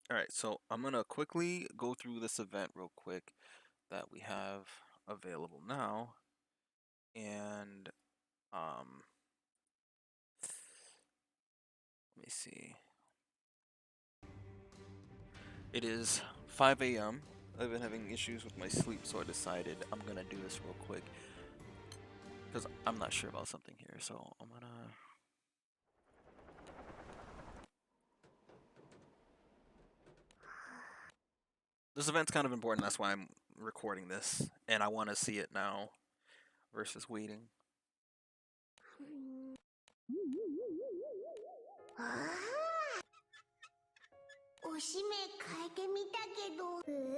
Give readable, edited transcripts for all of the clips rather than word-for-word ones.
Alright, so I'm gonna quickly go through this event real quick that we have available now. And um let me see. It is 5 a.m. I've been having issues with my sleep, so I decided I'm gonna do this real quick. Because I'm not sure about something here, so I'm gonna... This event's kind of important, that's why I'm recording this. And I want to see it now versus waiting.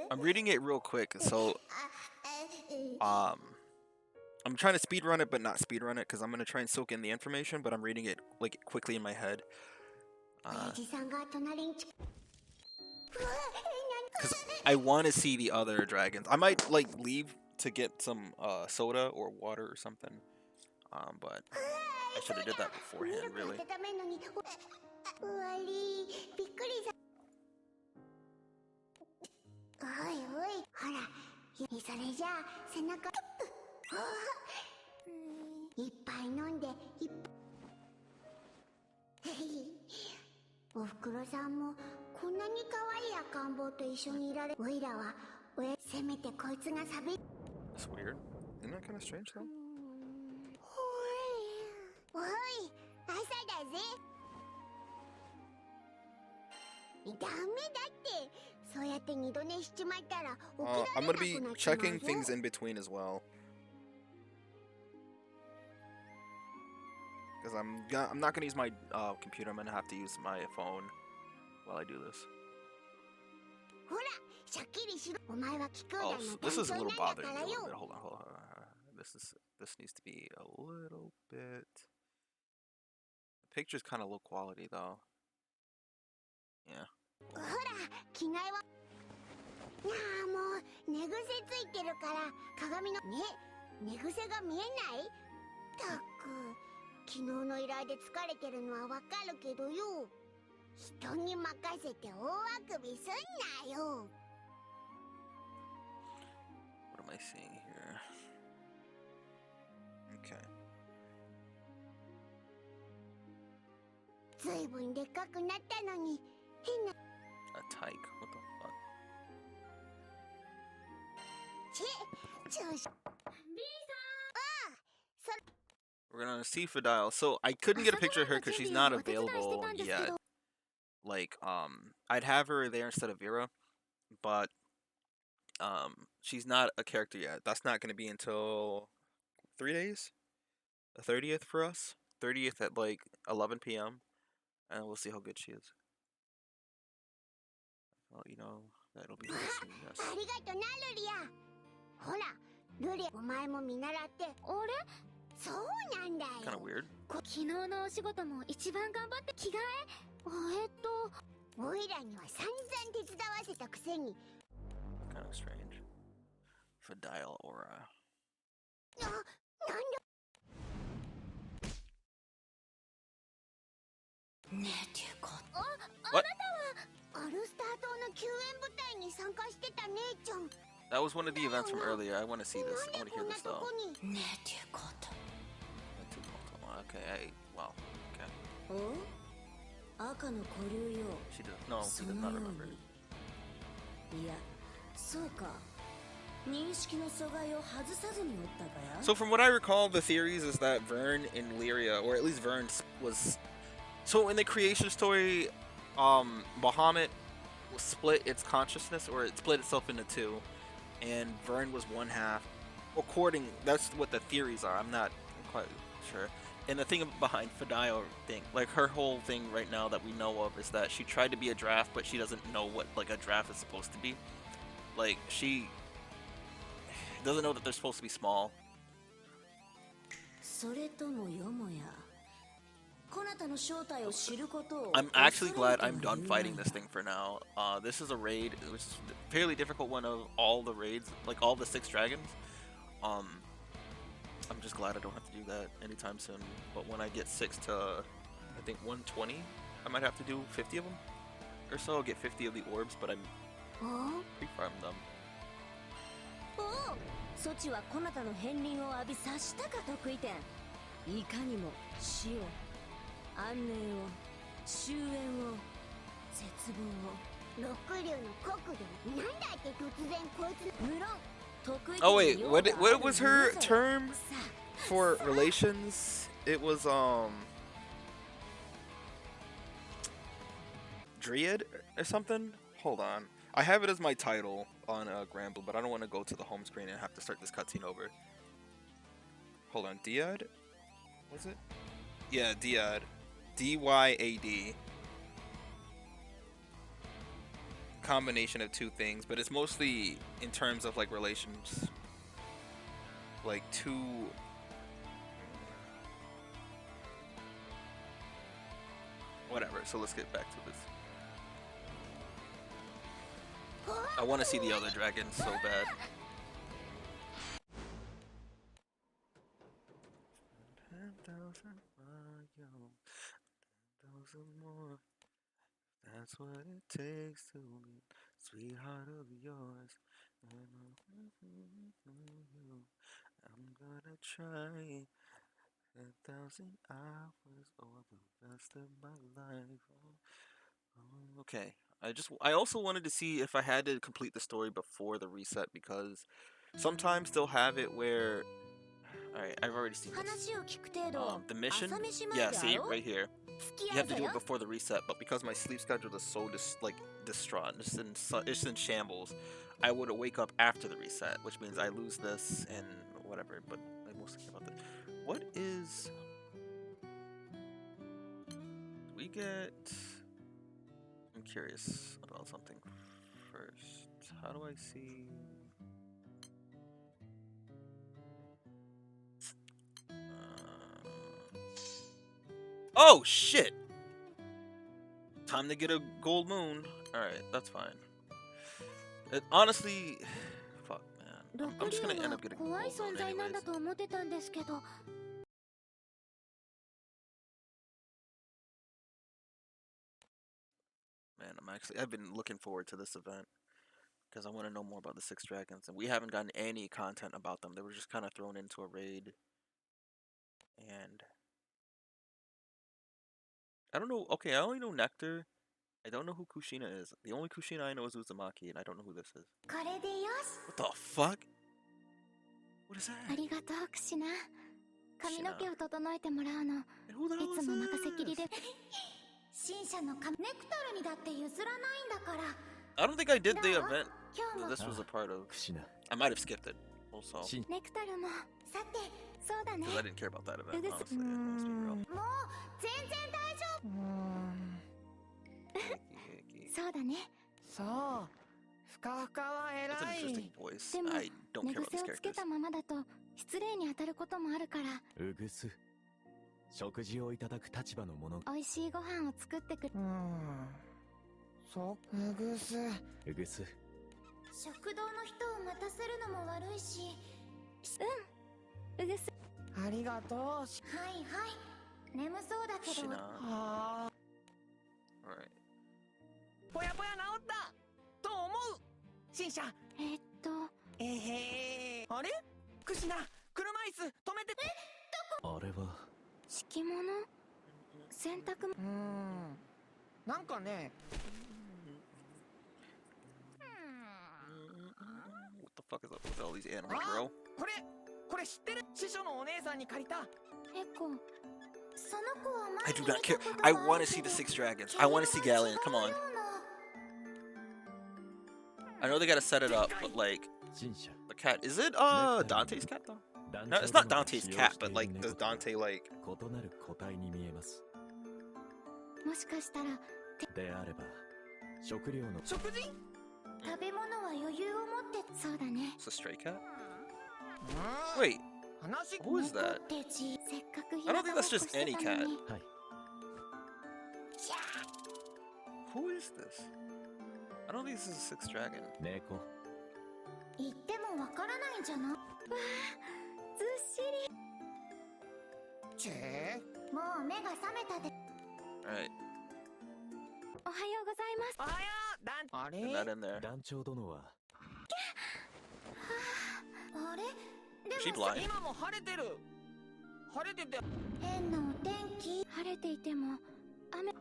I'm reading it real quick, so I'm trying to speedrun it, but not speedrun it, because I'm gonna try and soak in the information, but I'm reading it like quickly in my head. Because I want to see the other dragons. I might like leave to get some soda or water or something. But I should have did that beforehand, really. That's weird. Isn't that kind of strange though? I'm gonna be checking things in between as well. Because I'm not gonna use my computer. I'm gonna have to use my phone while I do this. Oh, this is a little bothering me a little bit. Hold on. This needs to be a little bit. The picture's kind of low quality though. Yeah. What am I seeing here? Okay. A tyke? What the fuck? We're gonna see Fediel. So I couldn't get a picture of her because she's not available yet. Like, I'd have her there instead of Vera, but she's not a character yet. That's not gonna be until 3 days, the 30th for us. 30th at like 11 p.m. and we'll see how good she is. Well, you know, that'll be very soon, yes. Kind of weird. Kind of strange. Fediel aura. What? That was one of the events from earlier. I want to see this. I want to hear this though. Okay, well, okay. She does. No, she does not remember. So from what I recall, the theories is that Vern and Lyria, or at least Vern was... So in the creation story, Bahamut split its consciousness, or it split itself into two, and Vern was one half. According, that's what the theories are. I'm not quite sure. And the thing behind Fediel thing, like her whole thing right now that we know of is that she tried to be a draft, but she doesn't know what like a draft is supposed to be. Like she doesn't know that they're supposed to be small. I'm actually glad I'm done fighting this thing for now. This is a raid, which is a fairly difficult one of all the raids, like all the 6 dragons. I'm just glad I don't have to do that anytime soon. But when I get 6 to, I think 120, I might have to do 50 of them. or so, I'll get 50 of the orbs, but I'm pre-farmed them. おお、ソチはこなたの片鱗を浴び察したか得意点。いかにも死を、安寧を、終焉を、絶望を。六竜の国土。なんだって突然こいつ。無論得意点。 Oh wait, what was her term for relations? It was Dryad or something? Hold on. I have it as my title on Granblue, but I don't want to go to the home screen and have to start this cutscene over. Hold on, Dyad? Was it? Yeah, Dyad. D-Y-A-D. Combination of two things, but it's mostly in terms of like relations. Like two... Whatever, so let's get back to this. I want to see the other dragons so bad. That's what it takes to be sweetheart of yours. I'm gonna try 10,000 hours or the rest of my life. Okay, I also wanted to see if I had to complete the story before the reset, because sometimes they'll have it where, alright, I've already seen this. The mission, yeah, see, right here. You have to do it before the reset, but because my sleep schedule is so distraught, it's in shambles, I would wake up after the reset, which means I lose this and whatever, but I mostly care about this. What is... We get... I'm curious about something first. How do I see... Oh, shit! Time to get a gold moon. Alright, that's fine. Honestly... Fuck, man. I'm just gonna end up getting a gold moon anyways. Man, I've been looking forward to this event, because I want to know more about the 6 dragons, and we haven't gotten any content about them. They were just kind of thrown into a raid, and... I don't know. Okay, I only know Nectar. I don't know who Kushina is. The only Kushina I know is Uzumaki, and I don't know who this is. What the fuck? What is that? Kushina. And who the hell is this? I don't think I did the event that this was a part of. I might have skipped it, also. Because I didn't care about that event, honestly. Let's be real. That's an interesting voice. I don't care about these characters. Shina. Alright. ぽやぽや治ったと思う新車あれクシナ車椅子止めてあれは敷物洗濯なんかね What the fuck is up with all these animals, bro? これ知ってる師匠のお姉さんに借りたエコ I do not care. I want to see the 6 dragons. I want to see Galleon. Come on. I know they gotta set it up, but like the cat. Is it Dante's cat though? No, it's not Dante's cat, but like does Dante like? It's a stray cat. Wait. Who is that? I don't think that's just any cat. Who is this? I don't think this is a 6 dragon. Alright. おはよう団あ And that in there. 団長殿はあれ She blind. 今も晴れてる晴れてて変なお天気。晴れていても雨。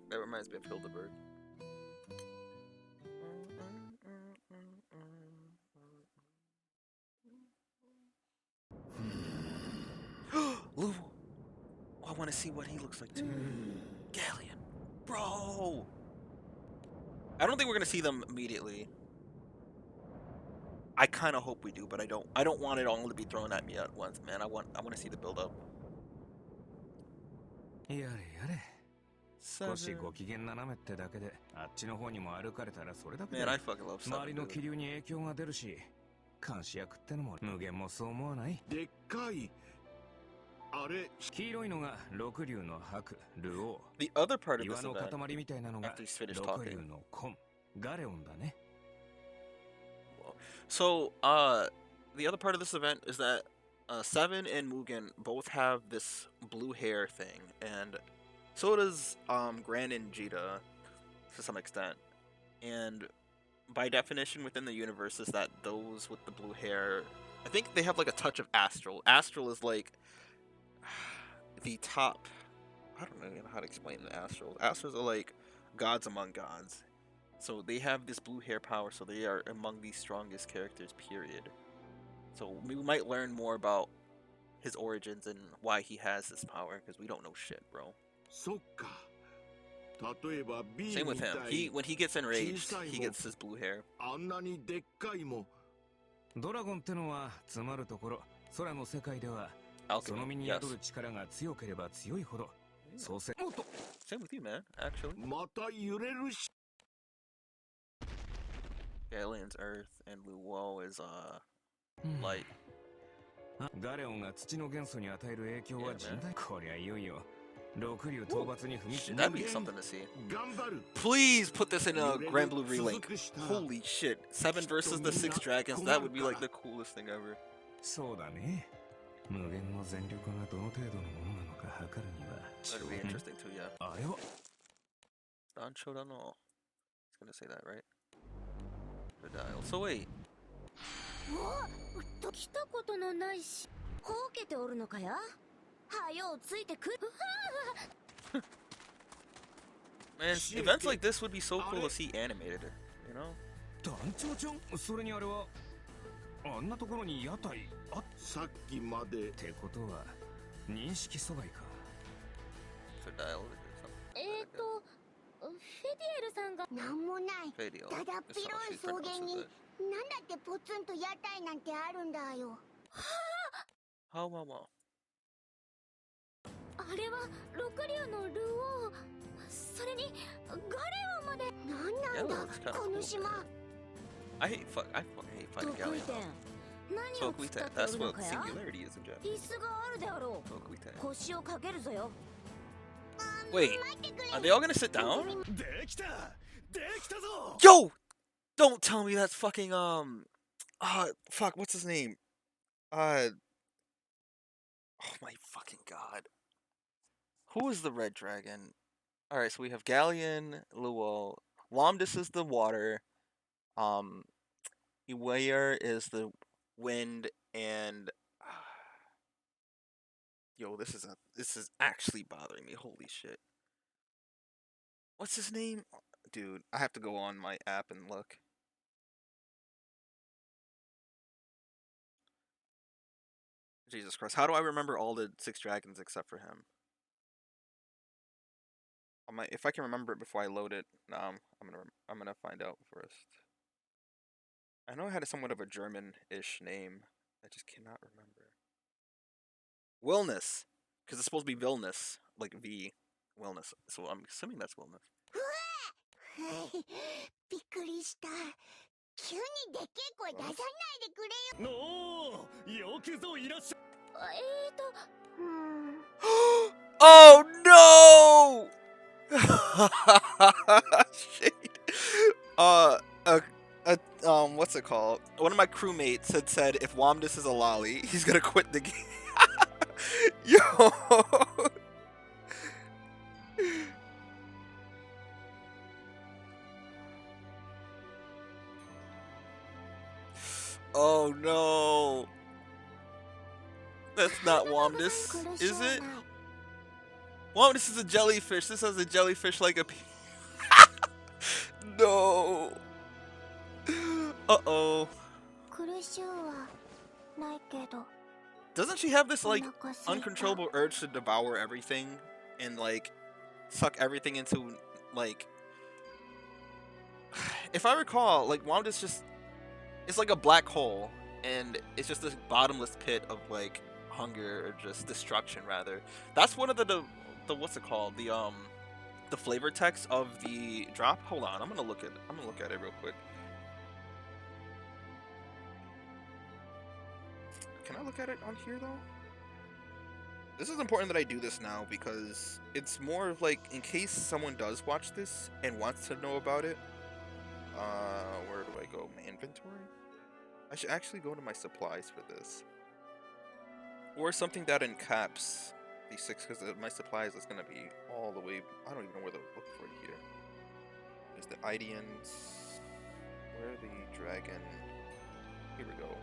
That reminds me of Hildebert. Lou! Oh, I want to see what he looks like too. Galleon, bro! I don't think we're gonna see them immediately. I kind of hope we do, but I don't. I don't want it all to be thrown at me at once, man. I want to see the build up. やれやれ少しご機嫌斜めってだけであっちの方にも歩かれたらそれだけで Man, I fucking love 周り Seven. の気流に影響が出るし監視役ってのも無限もそう思わない？でっかいあれ黄色いのが六竜の白ルオ The other part ー of 岩 this の event, 塊みたいなのが after he's finished 六竜 talking. の根ガレオンだね。 So, the other part of this event is that Seven and Mugen both have this blue hair thing, and so does Gran and Jita to some extent. And by definition within the universe is that those with the blue hair, I think they have like a touch of Astral. Astral is like the top, I don't know how to explain the Astrals. Astrals are like gods among gods. So they have this blue hair power, so they are among the strongest characters, period. So we might learn more about his origins and why he has this power, because we don't know shit, bro. そっか例えば B Same み with た him. い When he gets enraged, he gets his blue hair. あんなにでっかいもドラゴンってのは詰まるところ空の世界ではその身 Alchemy, に yes. 宿る力が強ければ強いほどそうせもっと Same with you, man, actually. また揺れるし Galleon's Earth and Luo is, light. ガレオンが土の元素に与える影響は Yeah, 甚大。こりゃいよいよ六竜討伐に踏み切 Shit, る that'd be something to see. 頑張る Please put this in a Granblue relink. Holy shit. 7 versus the 6 dragons, that would be like the coolest thing ever. そうだね。無限の全力がどの程度のものなのか測るには That'd be interesting too, yeah. あれは Danchodano. It's gonna say that, right? Fediel. So wait. お来たことのないしほうけておるのかや。はようついてくる。 Man, events like this would be so cool to see animated, you know? 団長ちゃんそれにあれはあんなところに屋台あっさっきまでてことは認識阻害か Fediel or something. フェディエルさんがなんもない。 Fediel. だだっ That's 広 how い she 草原 pronounces に it. なんだってポツンと屋台なんてあるんだよ。 How, wow. あれは六竜のルオー、それにガレオンまで。なんなん Yeah, だ it's kinda この cool, 島。 man. I fucking hate 得 fighting 意 Galleon. 点。何を Tokuite. 使ってお That's るの what かや。 singularity is in Japanese. 椅子があるであろう。 Tokuite. 腰をかけるぞよ。 Wait, are they all gonna sit down? できたできたぞ Yo! Don't tell me that's fucking, fuck, what's his name? Oh my fucking god. Who is the red dragon? Alright, so we have Galleon, Luo. Lomdus is the water. Ewiyar is the wind, and yo, this is actually bothering me. Holy shit. What's his name? Dude, I have to go on my app and look. Jesus Christ, how do I remember all the 6 dragons except for him? If I can remember it before I load it, I'm gonna find out first. I know it had somewhat of a German-ish name. I just cannot remember. Wilnas, because it's supposed to be Vilnius, like V, Wilnas. So I'm assuming that's Wilnas. びっくりした。急にでっけえ声出さないでくれよ。おーよくぞいらっしゃOh no! Shit. What's it called? One of my crewmates had said if Womdus is a lolly, he's gonna quit the game. Yo. not Womdus, is it? Womdus is a jellyfish. This has a jellyfish like a... No. Uh-oh. Doesn't she have this, like, uncontrollable urge to devour everything and, like, suck everything into, like... If I recall, like, Womdus just... It's like a black hole, and it's just this bottomless pit of, like, hunger, or just destruction, rather. That's one of the what's it called? The flavor text of the drop? Hold on, I'm gonna look at it real quick. Can I look at it on here, though? This is important that I do this now, because it's more of, like, in case someone does watch this and wants to know about it. Where do I go? My inventory? I should actually go to my supplies for this. Or something that encaps these 6, because my supplies is going to be all the way... I don't even know where to look for it here. There's the Idians. Where are the dragon? Here we go.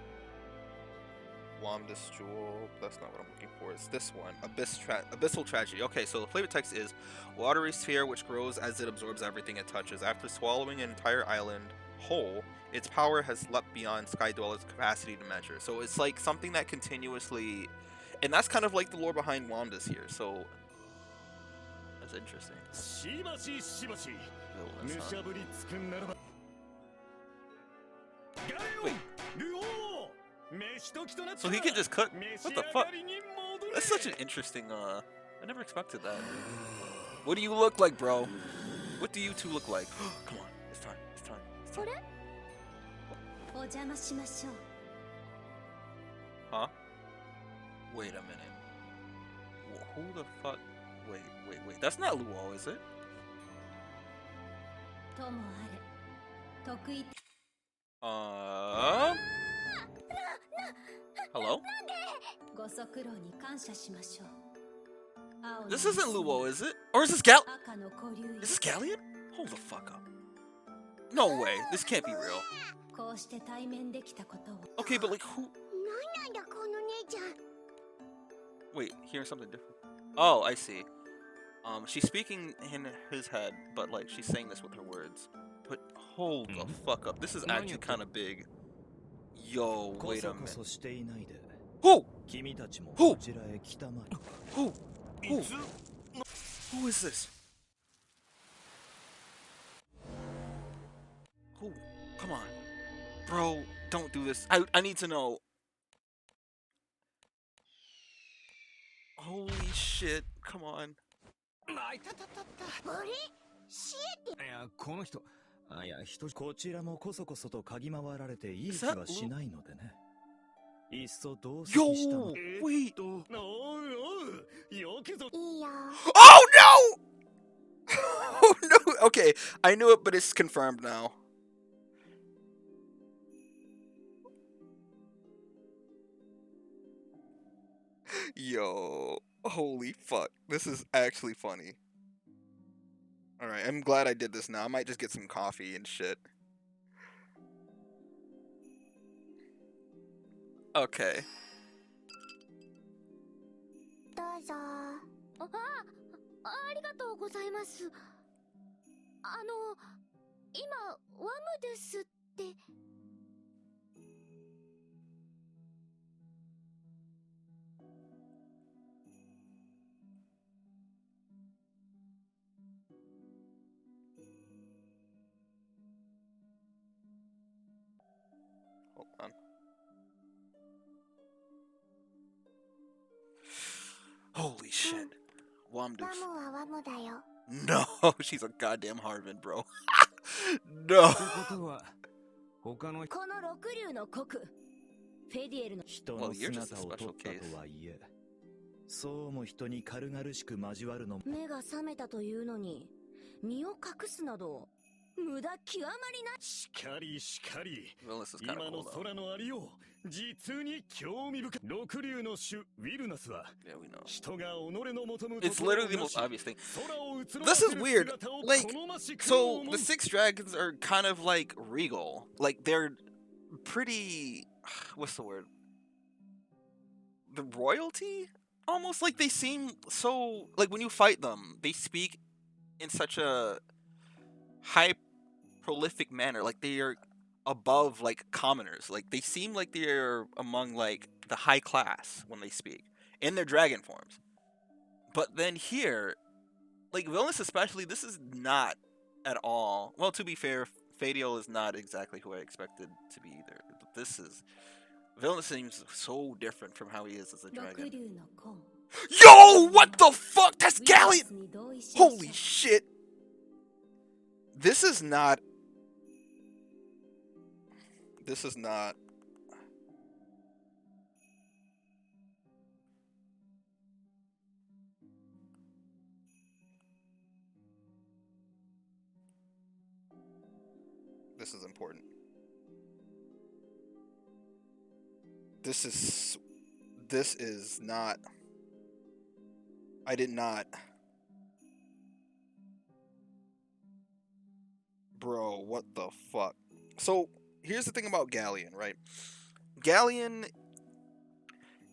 Womdus Jewel. That's not what I'm looking for. It's this one. Abyssal Tragedy. Okay, so the flavor text is watery sphere which grows as it absorbs everything it touches. After swallowing an entire island whole, its power has leapt beyond Sky Dweller's capacity to measure. So it's like something that continuously... And that's kind of like the lore behind Womdus here, so... That's interesting. Wait. So he can just cook? What the fuck? That's such an interesting, I never expected that. What do you look like, bro? What do you two look like? Come on, it's time, it's time, it's time. Huh? Wait a minute. Who the fuck? Wait. That's not Luo, is it? Hello? This isn't Luo, is it? Or is this Is this Galleon? Hold the fuck up. No way. This can't be real. Okay, but like who? Wait, here's something different. Oh, I see. She's speaking in his head, but like she's saying this with her words. But hold the fuck up. This is actually kind of big. Yo, wait a minute. Who? Who is this? Who? Come on. Bro, don't do this. I need to know. Holy shit. Come on. Yo, wait. Oh no! Oh no! Okay, I knew it, but it's confirmed now. Yo, holy fuck. This is actually funny. Alright, I'm glad I did this now. I might just get some coffee and shit. Okay. Hold on. Holy shit. Womdus. No, she's a goddamn Harvin, bro. No. Well, you're just a special case. そうも人に軽々しく交わるの目が覚めたというのに身を隠すなど無駄極まりなしかりしかり今の空のありよう実に興味深い六竜の種ウィルナスは人が己の求む It's literally the most obvious thing. This is weird. Like, so the 6 dragons are kind of like regal. Like, they're pretty... What's the word? the royalty, almost like they seem so like when you fight them, they speak in such a high prolific manner, like they are above like commoners. Like they seem like they're among like the high class when they speak in their dragon forms. But then here, like Wilnas especially, this is not at all. Well, to be fair, Fediel is not exactly who I expected to be either. But this is Wilnas seems so different from how he is as a dragon. Yo, what the fuck? That's Galleon! Holy shit! This is not. This is not. This is important. This is not. I did not. Bro, what the fuck? So, here's the thing about Galleon, right? Galleon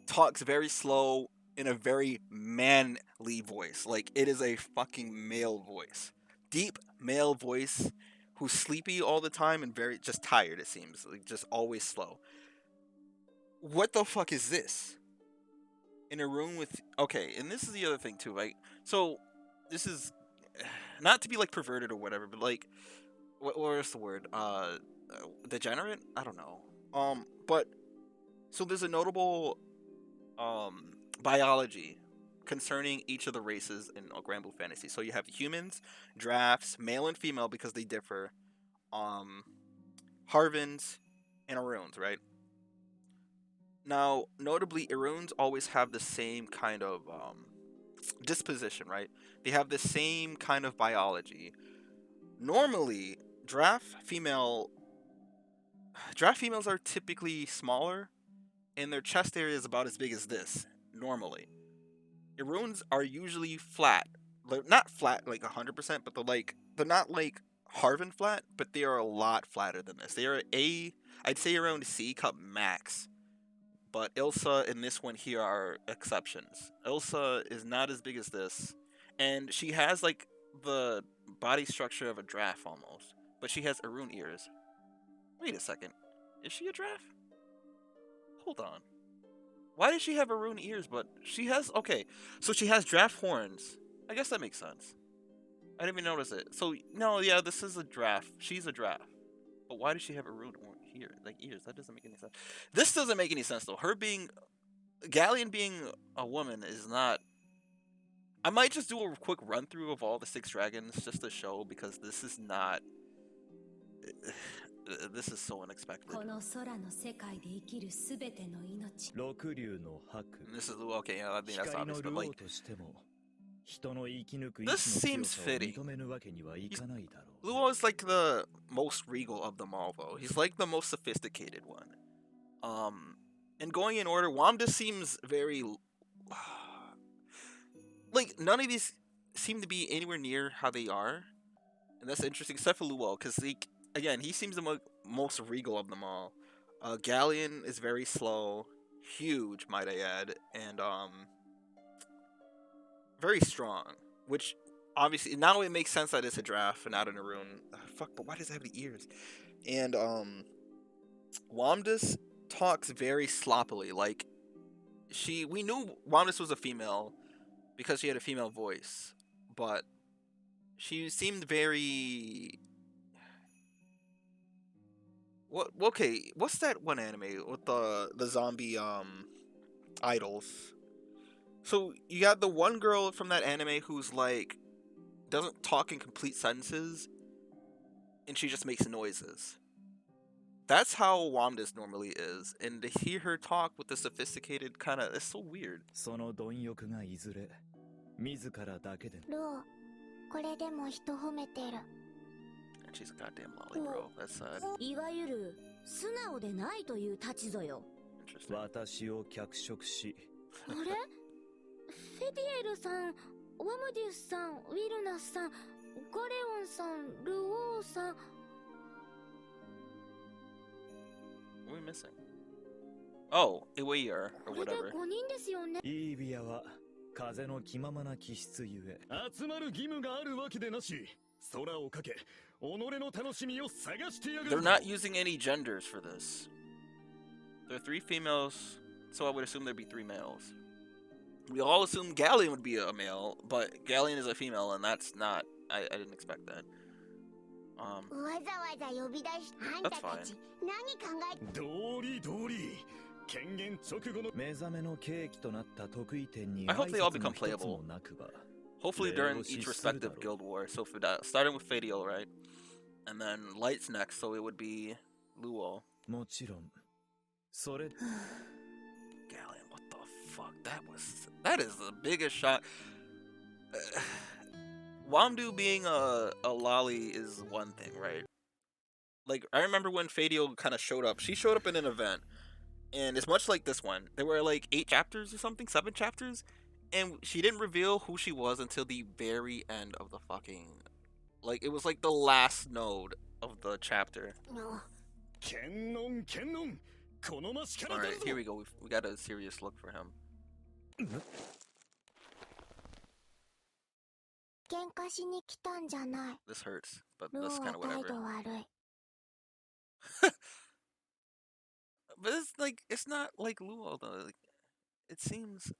talks very slow in a very manly voice. Like, it is a fucking male voice. Deep male voice who's sleepy all the time and very just tired, it seems. Like, just always slow. What the fuck is this? In a room with... Okay, and this is the other thing, too, right? So, this is... Not to be, like, perverted or whatever, but, like... What's the word? Degenerate? I don't know. But... So, there's a notable... biology concerning each of the races in Granblue Fantasy. So, you have humans, drafts, male and female, because they differ. Harvins, and Aruns, right? Now, notably, Iruns always have the same kind of disposition, right? They have the same kind of biology. Normally, draft females are typically smaller, and their chest area is about as big as this, normally. Iruns are usually flat. They're not flat like 100%, but they're not like Harvin flat, but they are a lot flatter than this. They are I'd say around C cup max. But Ilsa and this one here are exceptions. Ilsa is not as big as this. And she has, like, the body structure of a draft almost. But she has Arun ears. Wait a second. Is she a draft? Hold on. Why does she have Arun ears? But she has... Okay, so she has draft horns. I guess that makes sense. I didn't even notice it. So, no, yeah, this is a draft. She's a draft. But why does she have Arun here? Like, ears. That doesn't make any sense. This doesn't make any sense, though. Galleon being a woman is not... I might just do a quick run-through of all the 6 dragons just to show, because this is not... This is so unexpected. And this is... Okay, yeah, I think that's obvious, but like... This seems fitting. Luo is like the most regal of them all, though. He's like the most sophisticated one. And going in order, Wamda seems very... Like, none of these seem to be anywhere near how they are. And that's interesting, except for Luo, because, again, he seems the most regal of them all. Galleon is very slow. Huge, might I add. And, very strong, which obviously now it makes sense that it's a draft and not an Arun. Fuck, but why does it have the ears? And Wamdas talks very sloppily. Like we knew Wamdas was a female because she had a female voice, but she seemed very... Okay, what's that one anime with the zombie idols? So, you got the one girl from that anime who's, like, doesn't talk in complete sentences, and she just makes noises. That's how Wamdas normally is, and to hear her talk with the sophisticated kind of... It's so weird. And she's a goddamn lolly, bro. That's sad. Interesting. フェディエルさん、ワムディスさん、ウィルナスさん、ガレオンさん、ルオーさん。What are we missing? Oh, Ewiyar or これで whatever. 5人ですよね。イービアは風の気ままな気質ゆえ。集まる義務があるわけでなし。空をかけ、己の楽しみを探してやがる。 They're not using any genders for this. There are 3 females, so I would assume there'd be 3 males. We all assume Galleon would be a male, but Galleon is a female, and that's not. I didn't expect that. わざわざ呼び出し、あんたたち何考え。道理道理。権限直後の目覚めの契機となった得意点に I hope they all 挨拶 become の一つもなくば。 Hopefully during each respective guild war. So starting with Fediel, right? And then Light's next, so it would be Luo. もちろん。それ Galleon, what the fuck? That is the biggest shock. Wamdu being a lolly is one thing, right? Like, I remember when Fediel kind of showed up. She showed up in an event, and it's much like this one. There were like 8 chapters or something, 7 chapters, and she didn't reveal who she was until the very end of the fucking... Like, it was like the last node of the chapter. Alright, here we go. We got a serious look for him. 喧嘩しに来たんじゃない。 This hurts, but ルー that's は kind of 態 whatever. 度悪い。 But it's like, it's not like Luo though. Like, it seems...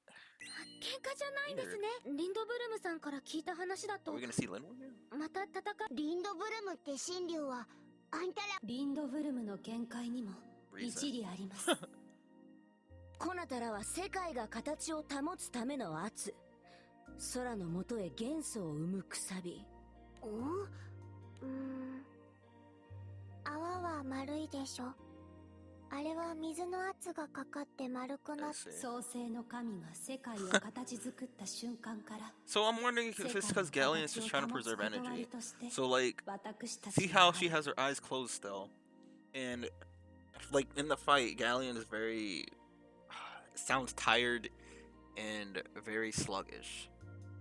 喧嘩じゃないんですね。リンドブルムさんから聞いた話だ Are と we gonna see Linwood here? また戦う。リンドブルムって神竜はあんたら。リンドブルムの見解にも一理あります。コナタラは世界が形を保つための圧。空の下へ元素を生むくさび。泡は丸いでしょ。あれは水の圧がかかって丸くなって。創世の神が世界を形作った瞬間から。So I'm wondering if it's because Galleon is just trying to preserve energy. So like, see how she has her eyes closed still, and like in the fight, Galleon is very sounds tired and very sluggish.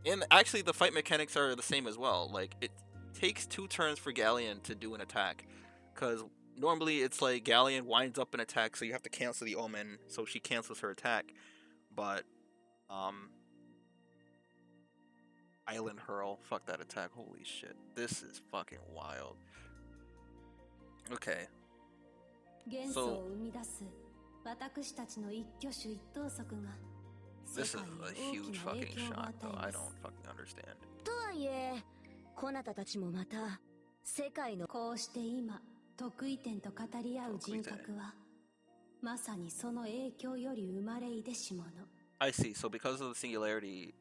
And actually, the fight mechanics are the same as well. Like, it takes 2 turns for Galleon to do an attack, because normally it's like Galleon winds up an attack, so you have to cancel the omen, so she cancels her attack. But Island Hurl, fuck that attack, holy shit. This is fucking wild. Okay. So this is a huge fucking shot, though. I don't fucking understand. とはいえ、コナタたちもまた世界のこうして今得意点と語り合う人格はまさにその影響より生まれいでしもの。I see. So because of the singularity,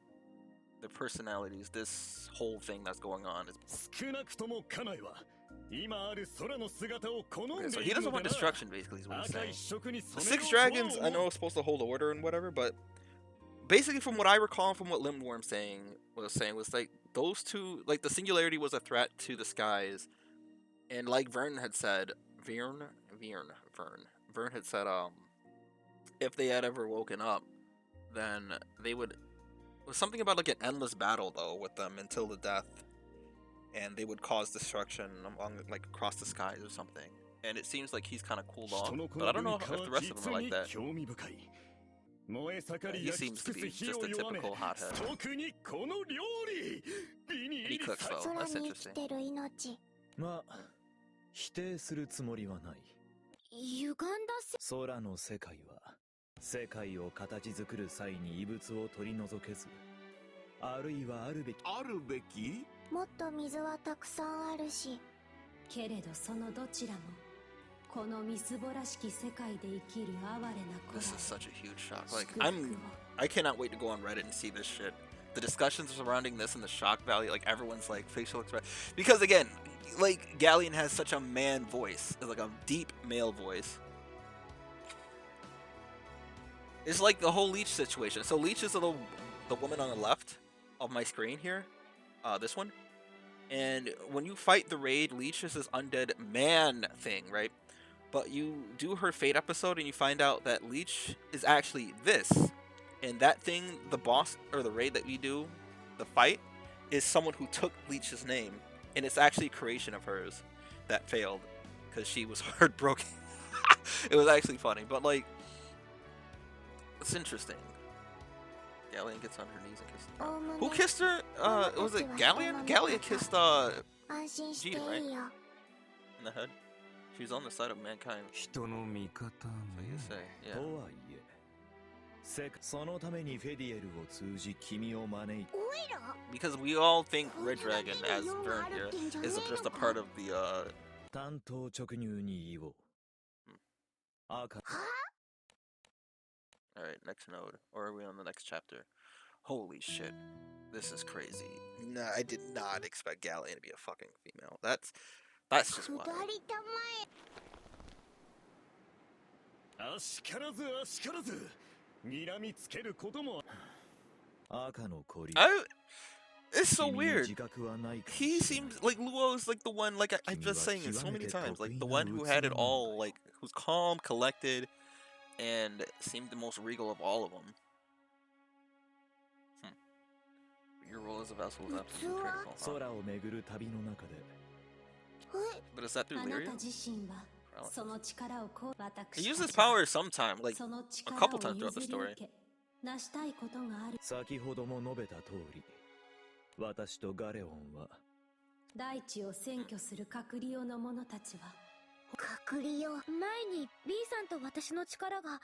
the personalities, this whole thing that's going on is. 少なくとも家内は今ある空の姿を好んでいるの So だ he doesn't な。 want destruction, basically, is what he's 赤い saying. 色に The 染め Six ろ Dragons, とは I know, is supposed to hold order and whatever, but basically, from what I recall, from what Limworm was like those two, like the singularity was a threat to the skies, and like Vern had said, Vern had said, if they had ever woken up, then they would. It was something about like an endless battle though with them until the death, and they would cause destruction among like across the skies or something. And it seems like he's kind of cooled off, but I don't know if the rest of them are like that. Yeah, he seems to be just a typical hothead. And he cooks though. That's interesting. まあ、否定するつもりはない。歪んだせ。空の世界は世界を形作る際に異物を取り除けず、あるいはあるべき。あるべき？もっと水はたくさんあるし。けれどそのどちらもこのみすぼらしき世界で生きる哀れな子ら。This is such a huge shock. Like I cannot wait to go on Reddit and see this shit. The discussions surrounding this and the shock value, like everyone's like facial expression, because again, like Galleon has such a man voice, like a deep male voice. It's like the whole Leech situation. So Leech is the woman on the left of my screen here, this one. And when you fight the raid, Leech is this undead man thing, right? But you do her Fate episode and you find out that Leech is actually this. And that thing, the boss, or the raid that we do, the fight, is someone who took Leech's name. And it's actually a creation of hers that failed because she was heartbroken. It was actually funny. But like, It's interesting. Galleon gets on her knees and kisses her. Who kissed her? Was it Galleon? Galleon kissed Jean, right? In the head. She's on the side of mankind. So you say, yeah. そのためにフェディエルを通じ君を招いた。 Because we all think Red Dragon, as Vern here, is just a part of the, 単刀直入に言おう。赤。 Alright, next node. Or are we on the next chapter? Holy shit. This is crazy. Nah, I did not expect Galleon to be a fucking female. That's just wild. あしからずあしからず睨みつけることも。赤のコリ。 It's so weird. He seems like Luo is like the one, like I'm just saying it so many times, like the one who had it all, like who's calm, collected, and seemed the most regal of all of them. Your role as a vessel is absolutely critical. But is that through Lyria? He uses power sometime, like a couple times throughout the story. 先ほども述べた通り、私とガレオンは大地を占拠する閣僚の者たちは閣僚前に B さんと私の力が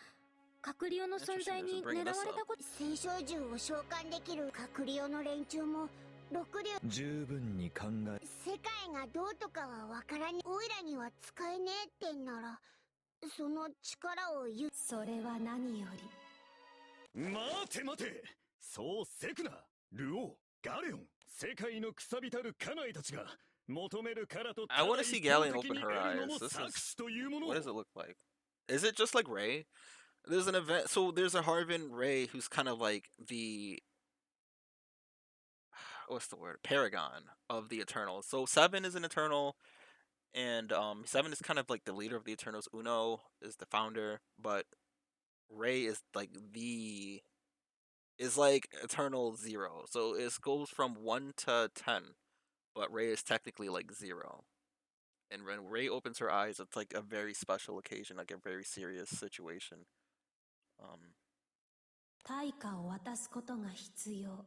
閣僚の存在に狙われたこと戦勝銃を召喚できる閣僚の連中も六竜十分に考え世界がどうとかはわからにおいらには使えねえってんならその力をそれは何より待て待てそうせくなルオーガレオン世界のくさびたる家内たちが求めるからと I want to see Galleon open her eyes. This is, what does it look like? Is it just like Ray? There's an event, so there's a Harvin Ray who's kind of like the, what's the word? Paragon of the Eternals. So Seven is an Eternal, and Seven is kind of like the leader of the Eternals. Uno is the founder, but Ray is like Eternal 0. So it goes from 1 to 10, but Ray is technically like 0. And when Ray opens her eyes, it's like a very special occasion, like a very serious situation. 対価を渡すことが必要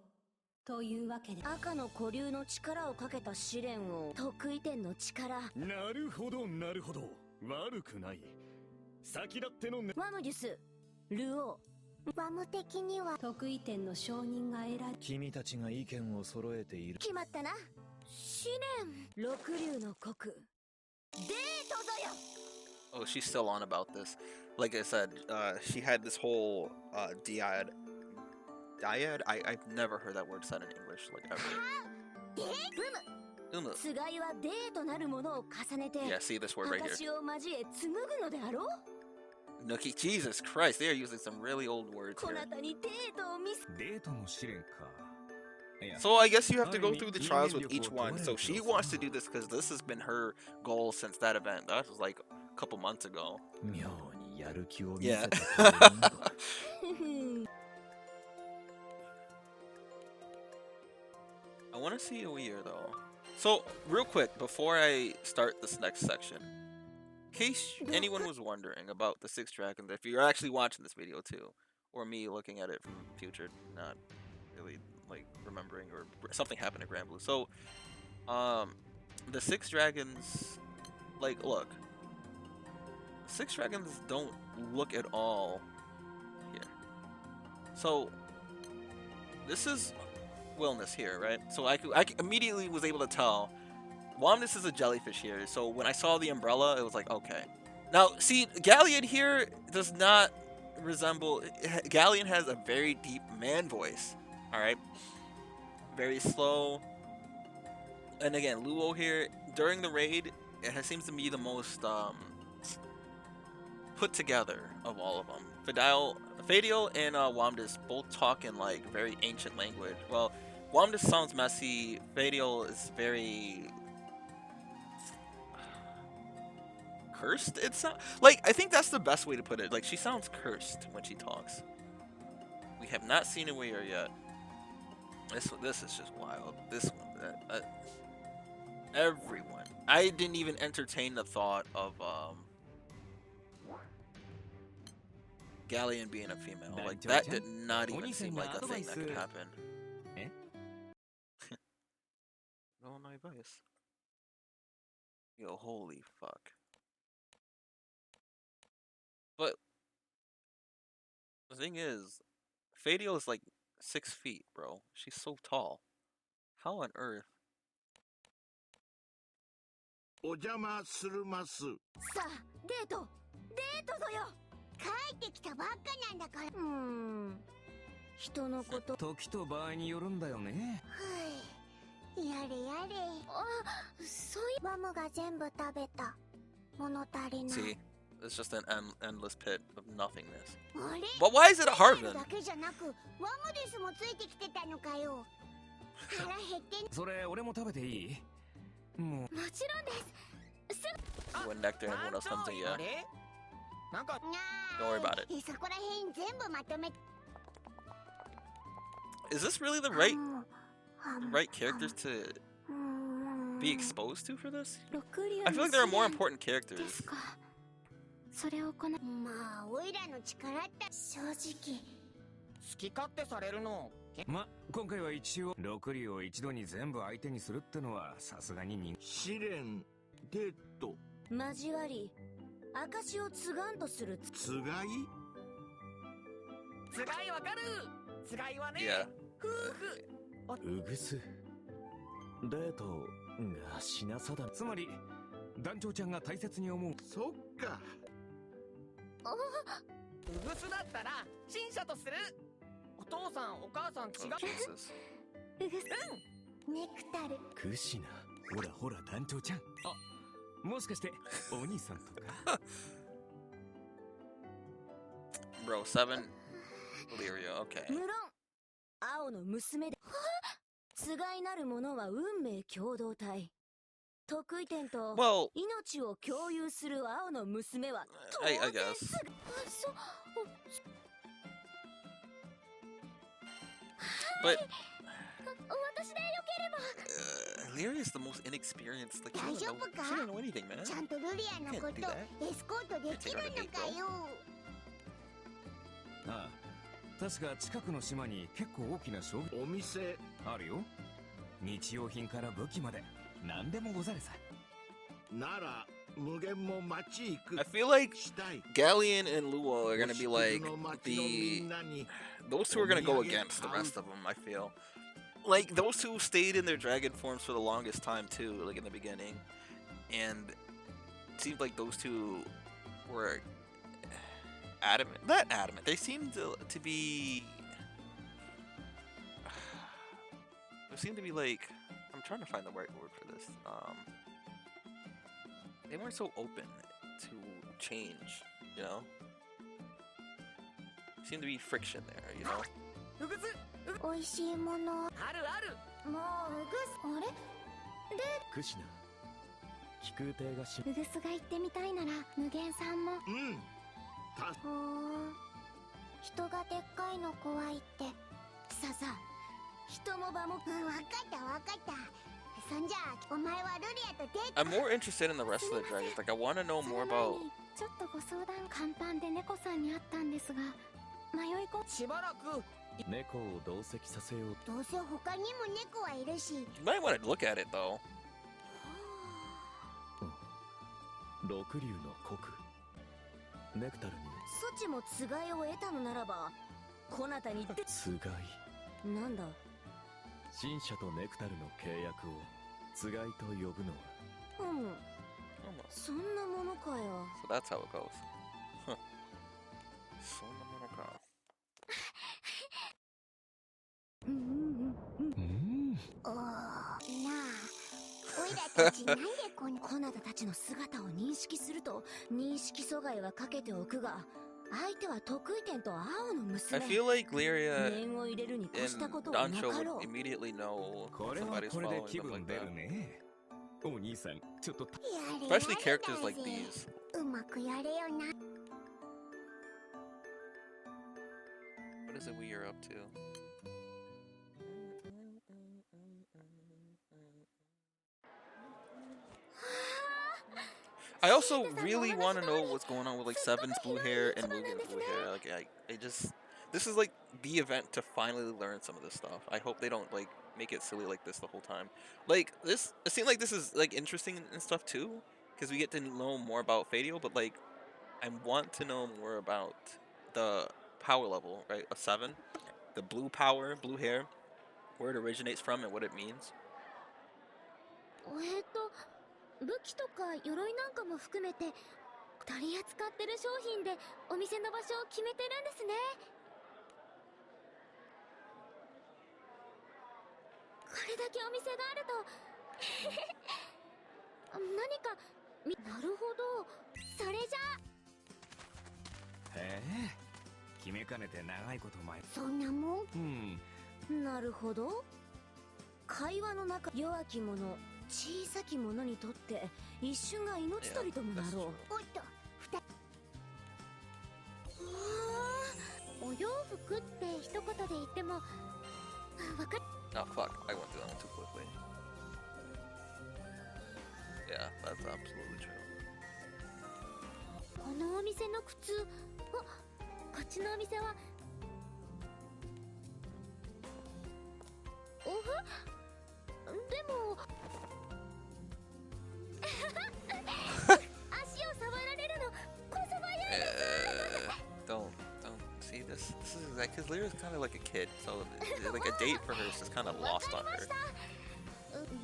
というわけで赤の古流の力をかけた試練を得意点の力なるほどなるほど悪くない先立ってのねワムデュスルオーワム的には得意点の承認が得られ君たちが意見を揃えている決まったな試練六流の国デートぞよ Oh, she's still on about this. Like I said, she had this whole dyad. Dyad? I've never heard that word said in English, like ever. Umu. Yeah, see this word right here. Nuki, Jesus Christ, they are using some really old words here. So I guess you have to go through the trials with each one. So she wants to do this because this has been her goal since that event. That was like a couple months ago. Yeah. I want to see Ewiyar though. So real quick, before I start this next section, in case anyone was wondering about the 6 dragons, if you're actually watching this video too, or me looking at it from the future, not really like remembering or something happened to Granblue. So, the 6 dragons, like, look, 6 dragons don't look at all here. So, this is Wilnas here, right? So I immediately was able to tell Wilnas is a jellyfish here. So when I saw the umbrella, it was like, okay. Now, see, Galleon here does not resemble. Galleon has a very deep man voice. All right, very slow. And again, Luo here during the raid, it seems to be the most put together of all of them. Fediel and Wamdas both talk in like very ancient language. Well, Wamdas sounds messy. Fediel is very cursed. It's not like, I think that's the best way to put it. Like, she sounds cursed when she talks. We have not seen Ewiyar yet. This is just wild. This one, everyone. I didn't even entertain the thought of Galleon being a female. Like, that did not even seem like a thing that could happen. No, my advice. Yo, holy fuck. But the thing is, Fediel is like 6 feet, bro. She's so tall. How on earth? お邪魔するます。さあ、デートぞよ。帰ってきたばっかなんだから。人のこと。時と場合によるんだよね。はい。やれやれ。あ、そういう。マムが全部食べた。物足りない。See, it's just an endless pit of nothingness. あれ But why is it a Harvin? だけじゃなく、ワムデスもついてきてたのかよ。腹減って。それ俺も食べていい？もう。もちろんです。When Nectar and everyone else comes in, yeah. なんか Don't worry about it. そこら辺全部まとめ。Is this really the right characters to be exposed to for this? I feel like there are more important characters. それをまあ、オイラの力って正直好き勝手されるの。ま、今回は一応6竜を一度に全部相手にするってのはさすがに試練デート交わり証を継がんとするつがいつがいわかる。つがいはね。Yeah. 夫婦。うぐすデートがしなさだ。つまり団長ちゃんが大切に思う。そっか。うぐすだったら新車とする。お父さんお母さん違う。Oh, Jesus. うぐすネクタルクシナ。ほらほら団長ちゃん。あ、もしかしてお兄さんとか。Bro, 7 Illyria, okay. 無論青の娘でつがいなる者は運命共同体。得意点と Well, 命を共有する青の娘は I 当然 guess. すぐBut 私でよければ Illyria is the most inexperienced. Like, 大 she 丈 doesn't 夫 know, か she doesn't know anything, man. ちゃんとルリアのこと Can't do that. エスコートできるのかよ。ああ、確か近くの島に結構大きな商品お店あるよ。日用品から武器まで何でもござるさ。なら無限も街行く I feel like したい。 Galleon and Luo are gonna be like those two are gonna go against the rest of them. I feel like those two stayed in their dragon forms for the longest time too, like in the beginning, and it seemed like those two were adamant. Not adamant. They seemed to be. They seemed to be like. I'm trying to find the right word for this. They weren't so open to change, you know? Seemed to be friction there, you know? うぐす。おいしいものあるある。もううぐすあれクシナ飛空艇がしうぐすが行ってみたいなら無限さんもうんたほー人がでっかいの怖いってさあさあ人も場もわかったわかったそんじゃお前はルリアとデート I'm more interested in the rest of the dragons. Like, I want to know more about. ちょっとご相談甲板で猫さんに会ったんですが迷い込しばらく。猫を同席させよう。どうせ他にも猫はいるし You might want to look at it, though. 六竜の国ネクタルにそちもつがいを得たのならばこなたにってつがいなんだ新社とネクタルの契約をつがいと呼ぶのはそんなものかよ So that's how it goes. Huh. So no more crap. なあおいらたちなんでこなたたちの姿を認識すると認識阻害はかけておくが相手は得意点と青の I 娘 feel like Lyria 念を入れるに越した and ことはな Dancho かろ would う immediately know これは somebody's これで following 気 them 分 like 出 that. るね。お兄さん、ちょっと。やれ Especially characters like these. うまくやれよな What is Ewiyar up to? I also really want to know what's going on with like Seven's blue hair and Mugen's blue hair. Like, I just, this is like the event to finally learn some of this stuff. I hope they don't like make it silly like this the whole time. Like this, it seems like this is like interesting and stuff too, because we get to know more about Fediel. But like, I want to know more about the power level, right? A 7, the blue power, blue hair, where it originates from and what it means. 武器とか鎧なんかも含めて取り扱ってる商品でお店の場所を決めてるんですね。これだけお店があると何かなるほど、それじゃへえ、決めかねて長いこと前。そんなもん。なるほど。会話の中、弱き者、小さき者にとって一瞬が命取りともなろう。おっと、お洋服って一言で言ってもわかる。Oh fuck, I went through that one too quickly. Yeah, that's absolutely true. このお店の靴、こっちのお店はでも足を触られるのこそばゆいです。Don't see this. This is like, cause Lyra's kind of like a kid, so like a date for her is just kind of lost on her.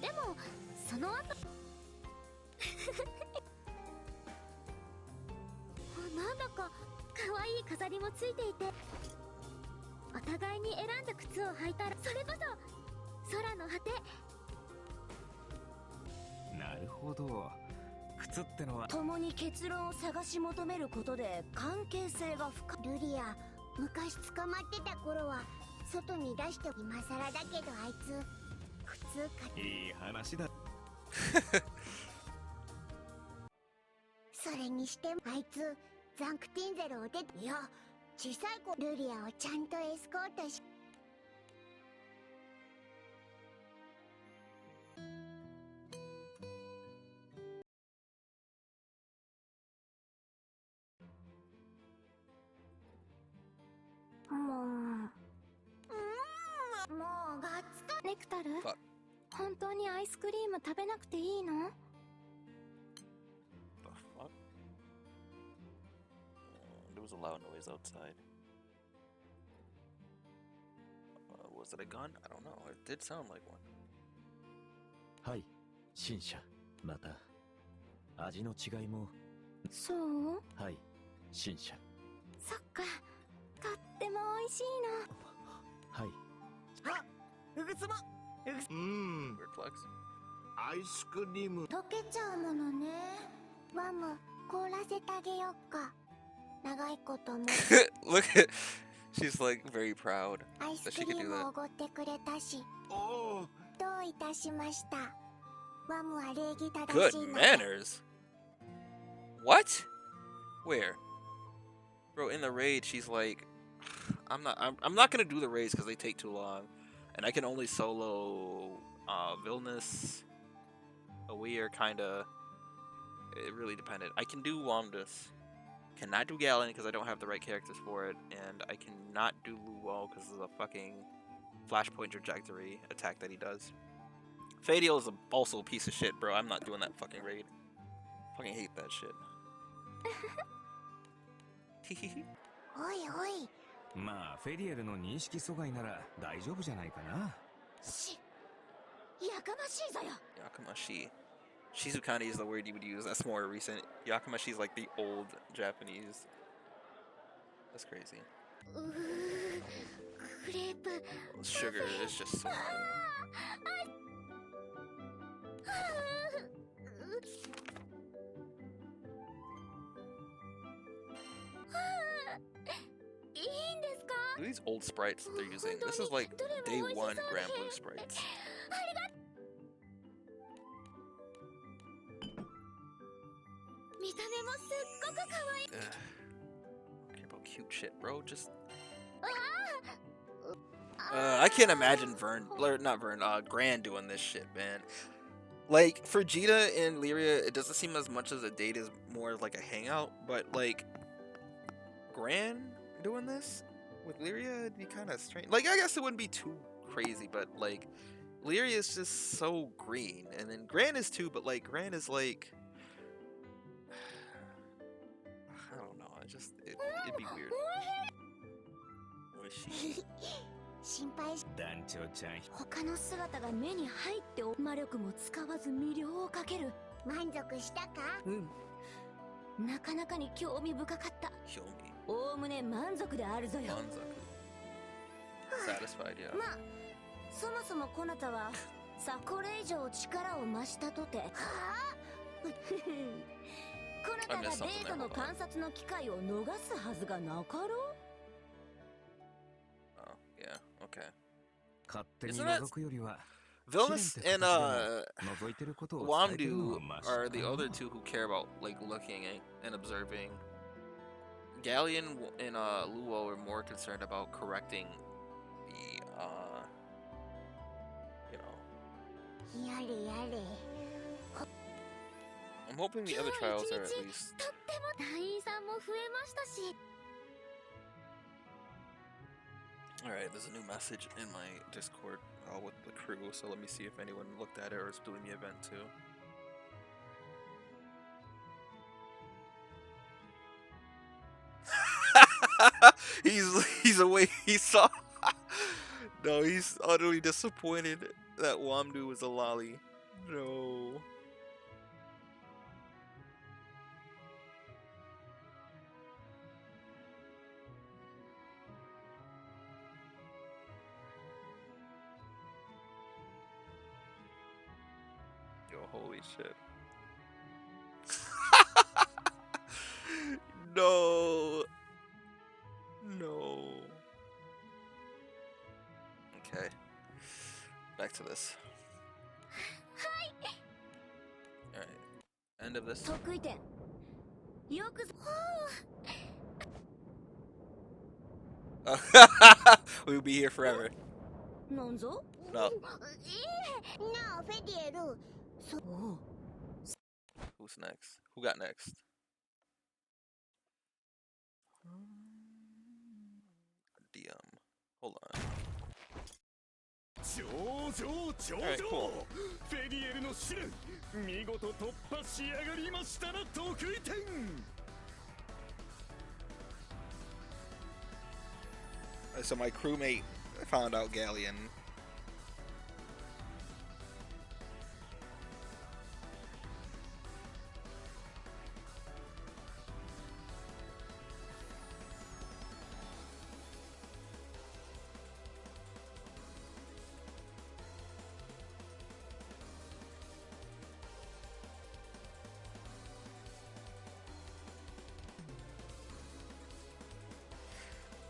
でもその後なんだか可愛い飾りもついていて、お互いに選んだ靴を履いたらそれこそ空の果て。なるほど。靴ってのは共に結論を探し求めることで関係性が深い。ルリア、昔捕まってた頃は外に出して今更だけど、あいつ靴か。いい話だ。それにしてもあいつザンクティンゼルを出て、いや小さい子ルリアをちゃんとエスコートし。もうガッツか。ネクタル、本当にアイスクリーム食べなくていいの？ The fuck? There was a loud noise outside. Was it a gun? I don't know. It did sound like one. はい、新車。また味の違いも。そう？はい、新車。そっか、とっても美味しいの。はい。あ、うぐつま。Weird flex. アイスクリーム。溶けちゃうものね。ワム、凍らせてあげよっか。長いことも。Look at, she's like very proud アイス that ク she リ could ー do ムを that. おごってくれたし。おお。どういたしました。ワムは礼儀正 Good しいの。 manners? What? Where? Bro, in the raid, she's like, I'm not gonna do the raids because they take too long, and I can only solo Wilnas, Ewiyar, kinda. It really depended. I can do Wilnas, cannot do Galleon because I don't have the right characters for it, and I cannot do Luo because of the fucking flashpoint trajectory attack that he does. Fediel is also a piece of shit, bro. I'm not doing that fucking raid. Fucking hate that shit. おいおい。まあフェリエルの認識阻害なら大丈夫じゃないかな。やかましいぞよ。 Yakamashi. Shizukani is the word you would use. That's more recent. Yakamashi is like the old Japanese. That's crazy. クレープ。 Sugar is just so. Look at these old sprites that they're using. This is like day one Granblue sprites. 見た目もすっごく可愛い。 Don't care about cute shit, bro. Just. I can't imagine Vern, or not Vern, Gran doing this shit, man. Like for Jita and Lyria, it doesn't seem as much as a date is more like a hangout. But like Gran doing this with Lyria, it'd be kind of strange. Like I guess it wouldn't be too crazy, but like Lyria is just so green, and then Gran is too. But like Gran is like I don't know. It'd be weird. What is she? 心配し団長ちゃん他の姿が目に入って魔力も使わず魅了をかける満足したかなかなかに興味深かったおおむね満足であるぞよ満足 Satisfied, yeah. まあそもそもこなたはさこれ以上力を増したとてはあこなたがデートの観察の機会を逃すはずがなかろう Yeah, okay. 勝手に覗くよりは Wilnas and Wamdu are the other two who care about like looking and observing. Galleon and Luo are more concerned about correcting the I'm hoping the other trials are at least. Alright, there's a new message in my Discord with the crew, so let me see if anyone looked at it or is doing the event too. he's away. He saw. No, he's utterly disappointed that Wamdu was a lolly. No. Yo, holy shit. No. No. Okay. Back to this. Alright. End of this. We'll be here forever. No. Fediel. Who's next? Who got next? DM. Hold on. Alright, cool. So my crewmate found out Galleon.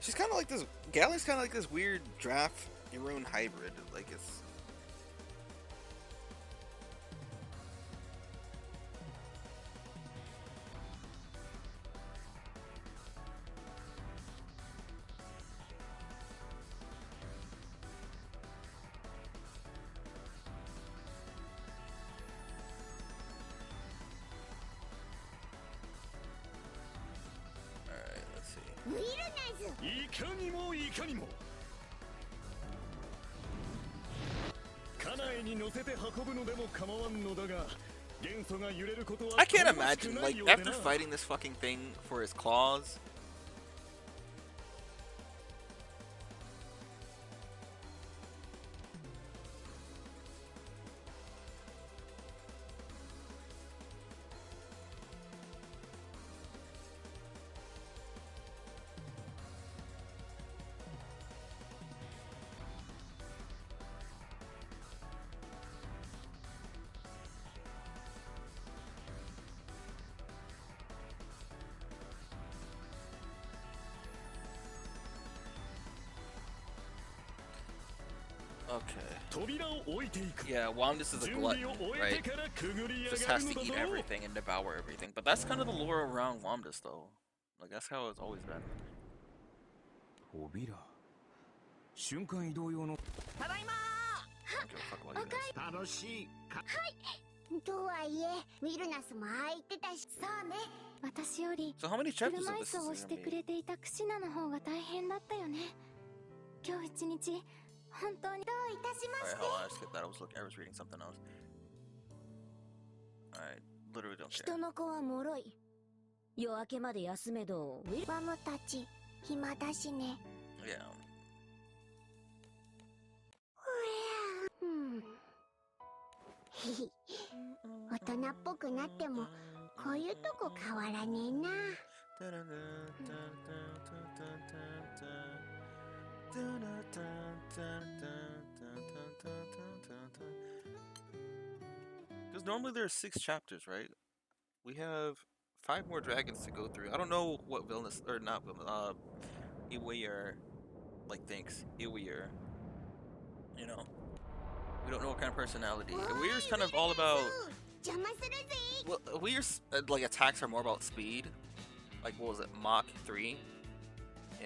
She's kind of like this. Galleon's kind of like this weird draft Iroon hybrid. Like it's. Alright, let's see. いかにもいかにも家内に乗せて運ぶのでも構わんのだが元素が揺れることは I can't imagine, like, after fighting this fucking thing for his claws. Okay. Yeah, Wilnas is a glutton, right? Just has to eat everything and devour everything. But that's kind of the lore around Wilnas, though. Like, that's how it's always been. I don't give a fuck about you guys. とはいえ、ウィルナスもああ言ってたし。そうね。私より So how many chapters 車 of 椅 this 子 is を押し gonna てく be? れていたクシナの方が大変だったよね。今日一日本当に。どういたしま Alright, して。 hold on, I skipped that. I was reading something else. Alright, literally don't care. 人の子は脆い。夜明けまで休めど、ウィルバムたち暇だしね。Yeah. うん。へへ。大人っぽくなっても、こういうとこ変わらねえな。Because normally there are 6 chapters, right? We have 5 more dragons to go through. I don't know what Vilnius, or not Vilnius, Ewiyar, like, thinks. Ewiyar. You know? We don't know what kind of personality. Ewiyar's kind of all about... Well, Ewiyar's, like, attacks are more about speed. Like, what was it? Mach 3.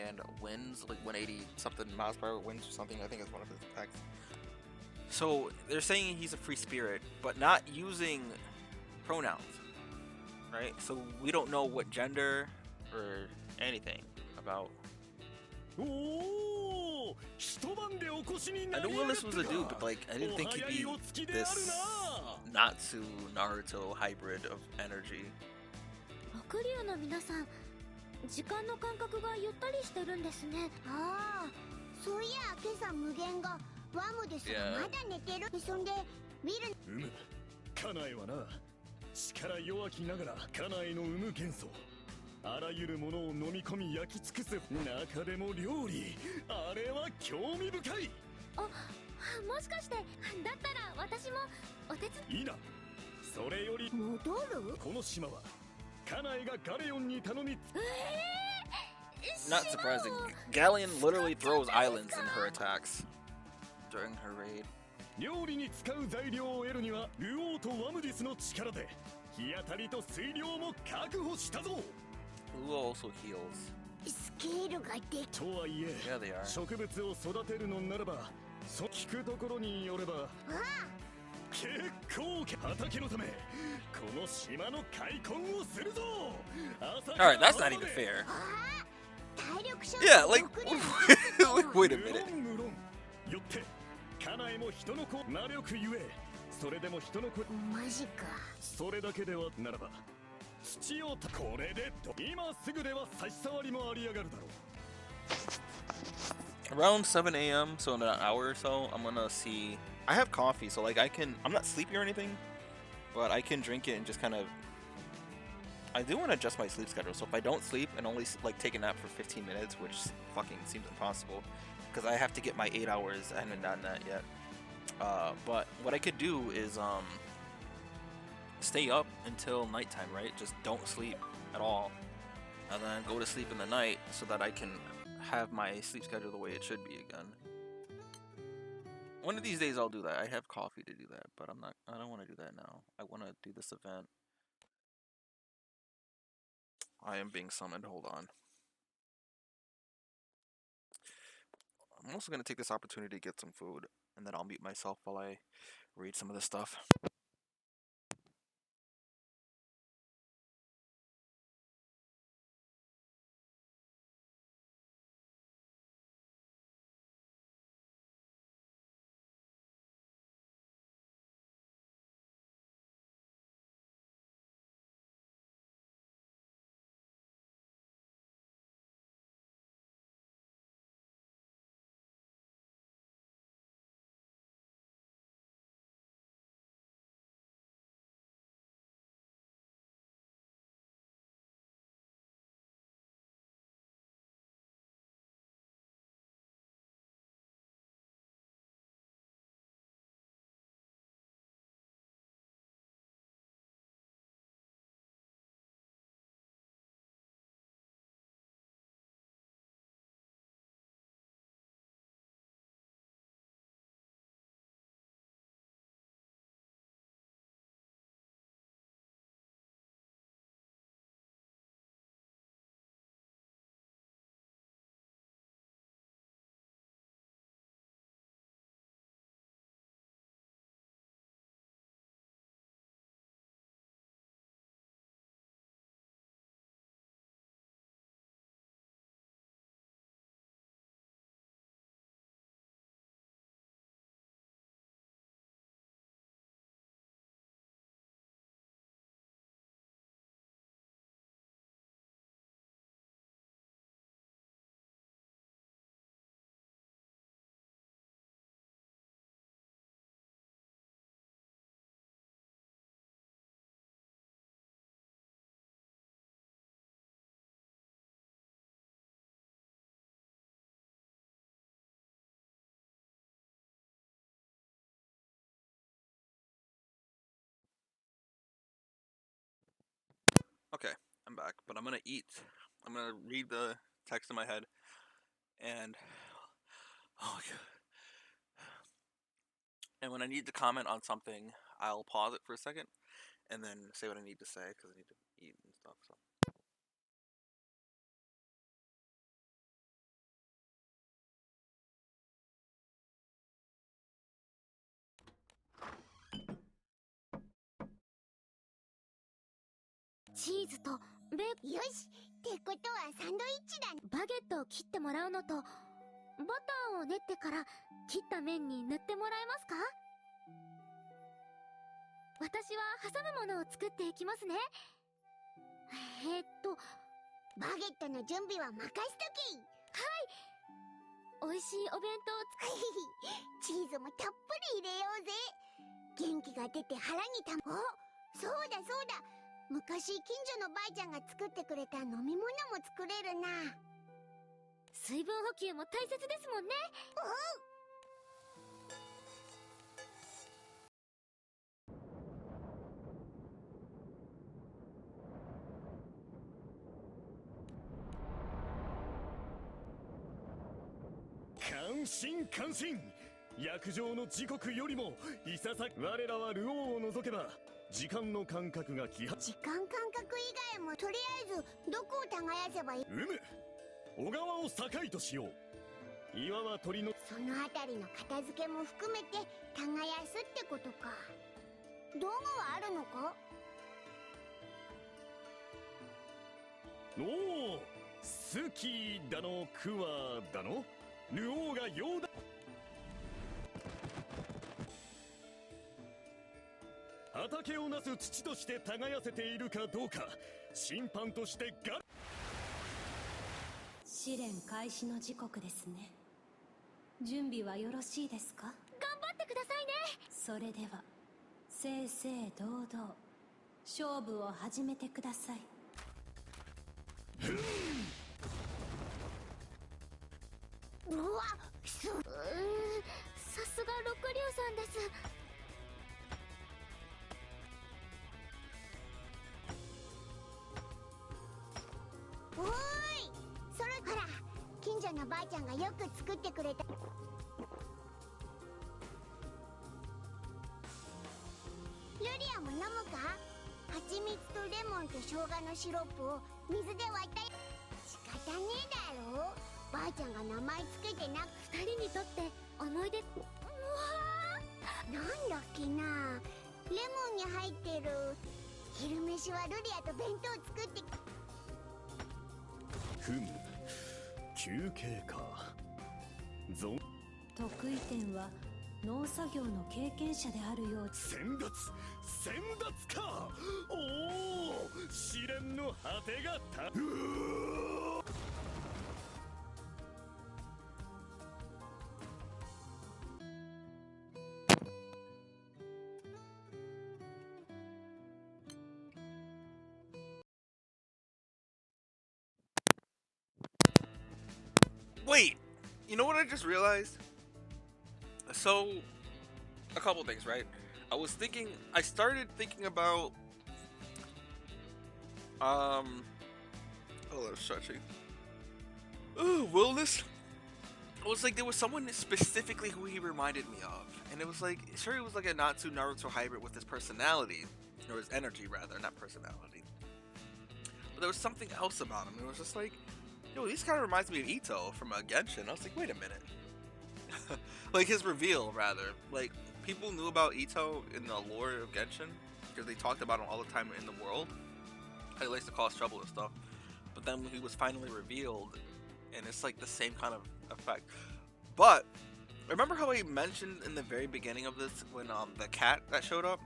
And winds, like 180 something miles per hour winds or something. I think that's one of his attacks. So they're saying he's a free spirit, but not using pronouns, right? So we don't know what gender or anything about. I knew Willis was a dude, but like I didn't think he'd be this Natsu Naruto hybrid of energy. 白龍の皆さん、時間の感覚がゆったりしてるんですね。ああ、そういや今朝無限がワムですがまだ寝てる。そんでウィル。カナエはな、力弱きながらカナエの生む元素、あらゆるものを飲み込み焼き尽くす。中でも料理、あれは興味深い。あ、もしかしてだったら私もお手伝い。いいな。それより戻る。この島はカナエがガレオンに頼み。Not surprising. Galleon literally throws islands in her attacks during her raid. 料理に使う材料を得るにはルオーとワムディスの力で日当たりと水量も確保したぞ。Luo also heals. スケールがでとはいえ、Yeah, they are. 植物を育てるのならば、そう聞くところによれば、結構畑のためこの島の開墾をするぞ。 Alright, that's not even fair. 体力勝負。 Yeah, like, wait a minute. 無論よってカナエも人の子魔力ゆえ、それでも人の子。マジか。それだけではならば土をこれで今すぐでは差し障りもありやがるだろう。 Around 7 a.m., so in an hour or so, I'm gonna see. I have coffee, so like I'm not sleepy or anything, but I can drink it and just kind of. I do want to adjust my sleep schedule, so if I don't sleep and only like take a nap for 15 minutes, which fucking seems impossible, because I have to get my 8 hours. I haven't done that yet. But what I could do is stay up until nighttime, right? Just don't sleep at all, and then go to sleep in the night so that I can have my sleep schedule the way it should be again. One of these days I'll do that. I have coffee to do that, but I don't want to do that now. I want to do this event. I am being summoned. Hold on. I'm also going to take this opportunity to get some food, and then I'll mute myself while I read some of this stuff. Okay, I'm back, but I'm gonna eat. I'm gonna read the text in my head, and oh my god. And when I need to comment on something, I'll pause it for a second, and then say what I need to say because I need to eat and stuff. So. Cheese とベーよしってことはサンドイッチだ。バゲットを切ってもらうのとバターを練ってから切った麺に塗ってもらえますか？私は挟むものを作っていきますね。バゲットの準備は任しとき。はい。美味しいお弁当を作りチーズもたっぷり入れようぜ。元気が出て腹にたま。お、そうだそうだ。昔近所のばあちゃんが作ってくれた飲み物も作れるな。水分補給も大切ですもんね。感心感心。約定の時刻よりもいささ我らは流王を除けば時間の感覚が時間感覚以外もとりあえずどこを耕せばいい？小川を境としよう。岩は鳥のそのあたりの片付けも含めて耕すってことか。道具はあるのか？おお、好きだのクワだの流王が用だ。畑をなす土として耕せているかどうか審判として試練開始の時刻ですね。準備はよろしいですか？頑張ってくださいね。それでは正々堂々勝負を始めてください。うわ、さすが六竜さんです。おーい、それほら近所のばあちゃんがよく作ってくれた。ルリアも飲むか？蜂蜜とレモンと生姜のシロップを水で割った仕方ねえだろ。ばあちゃんが名前つけてなく二人にとって思い出。うわー、なんだっけな。レモンに入ってる。昼飯はルリアと弁当作って。ふむ、休憩か。得意点は農作業の経験者であるよう。先達か。おお、試練の果てがWait, you know what I just realized? So, a couple things, right? I started thinking about, oh, that's stretching. Ooh, Wilnas. It was like there was someone specifically who he reminded me of, and it was like, sure, he was like a Natsu Naruto hybrid with his personality, or his energy rather, not personality. But there was something else about him. It was just like, yo, this kind of reminds me of Ito from Genshin. I was like, wait a minute. Like his reveal, rather. Like, people knew about Ito in the lore of Genshin because they talked about him all the time in the world. He likes to cause trouble and stuff. But then he was finally revealed, and it's like the same kind of effect. But remember how I mentioned in the very beginning of this when the cat that showed up?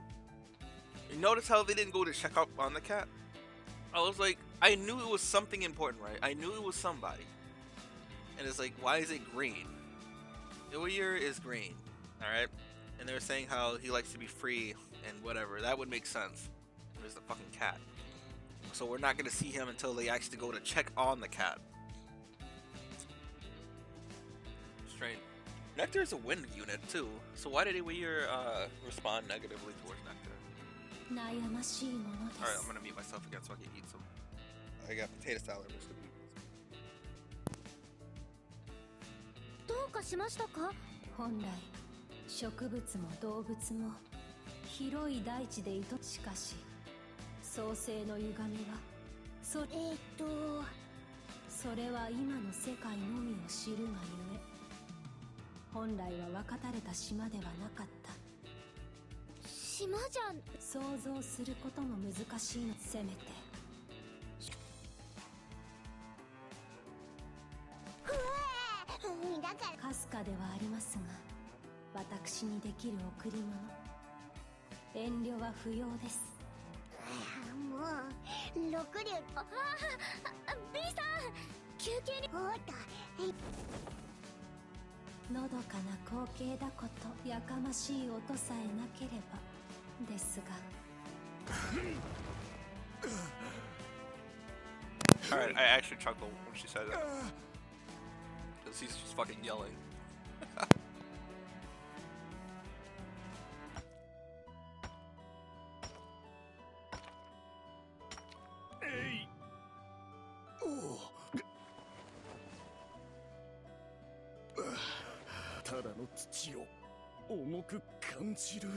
You notice how they didn't go to check up on the cat? I was like, I knew it was something important, right? I knew it was somebody. And it's like, why is it green? Ewiyar is green, alright? And they're saying how he likes to be free and whatever. That would make sense. There's the fucking cat. So we're not going to see him until they actually go to check on the cat. Strange. Nectar is a wind unit too. So why did Ewiyar respond negatively towards Nectar? 悩ましいものです。 Alright, I'm gonna mute myself again so I can eat some. I got potato salad. どうかしましたか？本来植物も動物も広い大地でしかし創世の歪みはそれは今の世界のみを知るがゆえ、本来は分かたれた島ではなかった。島じゃ想像することも難しいの。せめてかすかではありますが、私にできる贈り物、遠慮は不要です。もう6両。B さん休憩に。のどかな光景だこと、やかましい音さえなければですが。Alright, I actually chuckled when she said it. Because he's just fucking yelling. Oh. ただの土を重く感じる。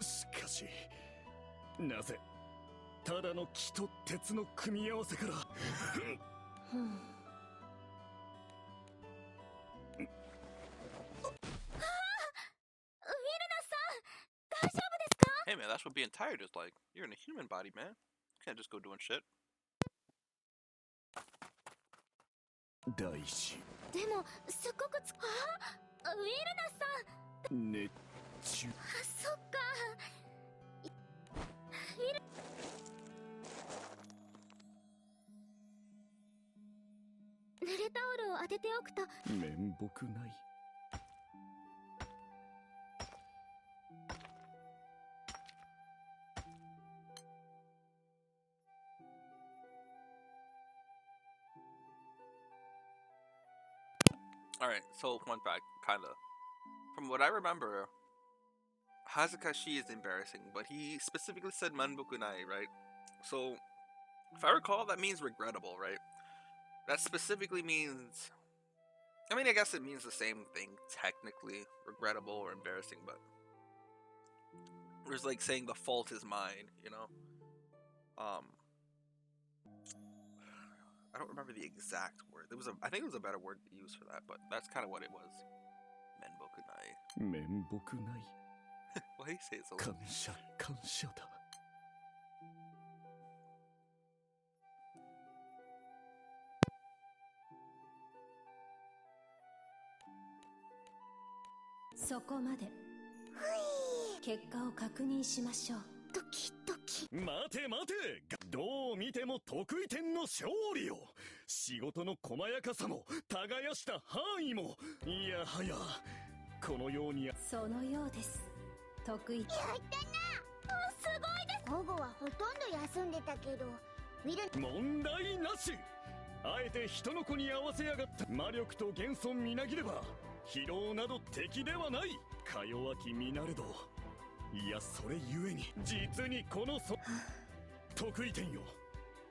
しかしなぜただの木と鉄の組み合わせから。Hey man, that's what being tired is like. You're in a human body, man. You can't just go doing shit. 大師でもすっごくウィルナスさん。熱中。そっか。濡れタオルを当てておくと。面目ない。Alright, so one fact, kinda. From what I remember, Hazakashi is embarrassing, but he specifically said Manbokunai, right? So, if I recall, that means regrettable, right? That specifically means... I mean, I guess it means the same thing, technically. Regrettable or embarrassing, but... There's like saying the fault is mine, you know? I don't remember the exact word. I think it was a better word to use for that, but that's kind of what it was. Menbokunai. Menbokunai. Why do you say it so loud? Kansha, kansha da. そこまで。結果を確認しましょう。ドキドキ。待て待て、どう見ても得意点の勝利よ。仕事の細やかさも耕した範囲も、いやはやこのように。そのようです。得意。やったな。すごいです。午後はほとんど休んでたけど、ウィル。問題なし。あえて人の子に合わせやがった。魔力と現存みなぎれば疲労など敵ではない。か弱き身なれど、いやそれゆえに実にこの得意点よ。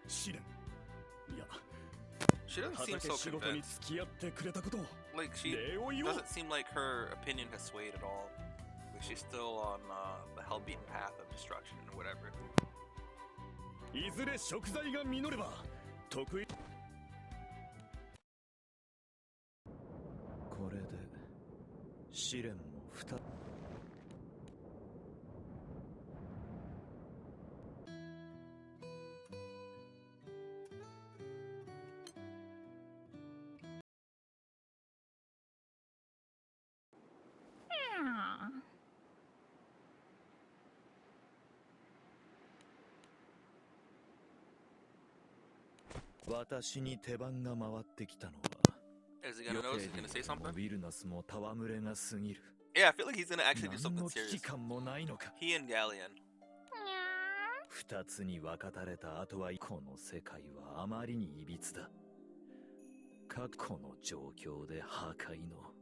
試練。いや She doesn't seem so 仕事に convinced. 付き合ってくれたこと。 Like, she doesn't seem like her opinion has swayed at all. Like, she's still on the hell-beaten path of destruction or whatever. いずれ食材が実れば得意。これで試練も2。私に手番が回ってきたのは Is he gonna notice? He's gonna say something? ウィルナスも戯れが過ぎる。 Yeah, I feel like he's gonna actually do something 何の危 serious. 機感もないのか。 He and Galleon. 二つに分かたれた後はこの世界はあまりに歪だ。過去の状況で破壊の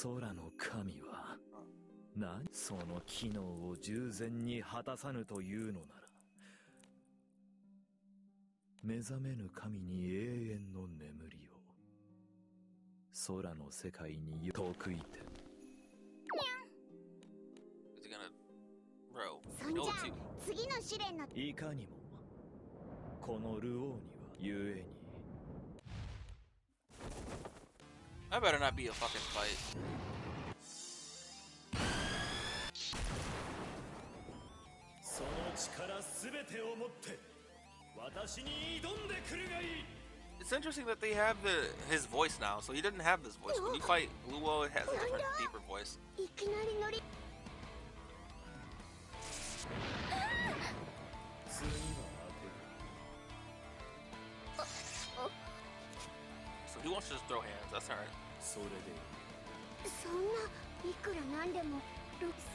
空の神はな、その機能を従前に果たさぬというのなら、目覚めぬ神に永遠の眠りを。空の世界に得意点。Is it gonna, bro? そんじゃ次の試練のいかにもこのルオーにはゆえに。I better not be a fucking fight. その力すべてを持って私に挑んでくるがいい。 It's interesting that they have his voice now, so he didn't have this voice. When you fight Luo, it has a different, deeper voice. いきなり乗り So he wants to just throw hands. That's alright. それでそんないくらなんでも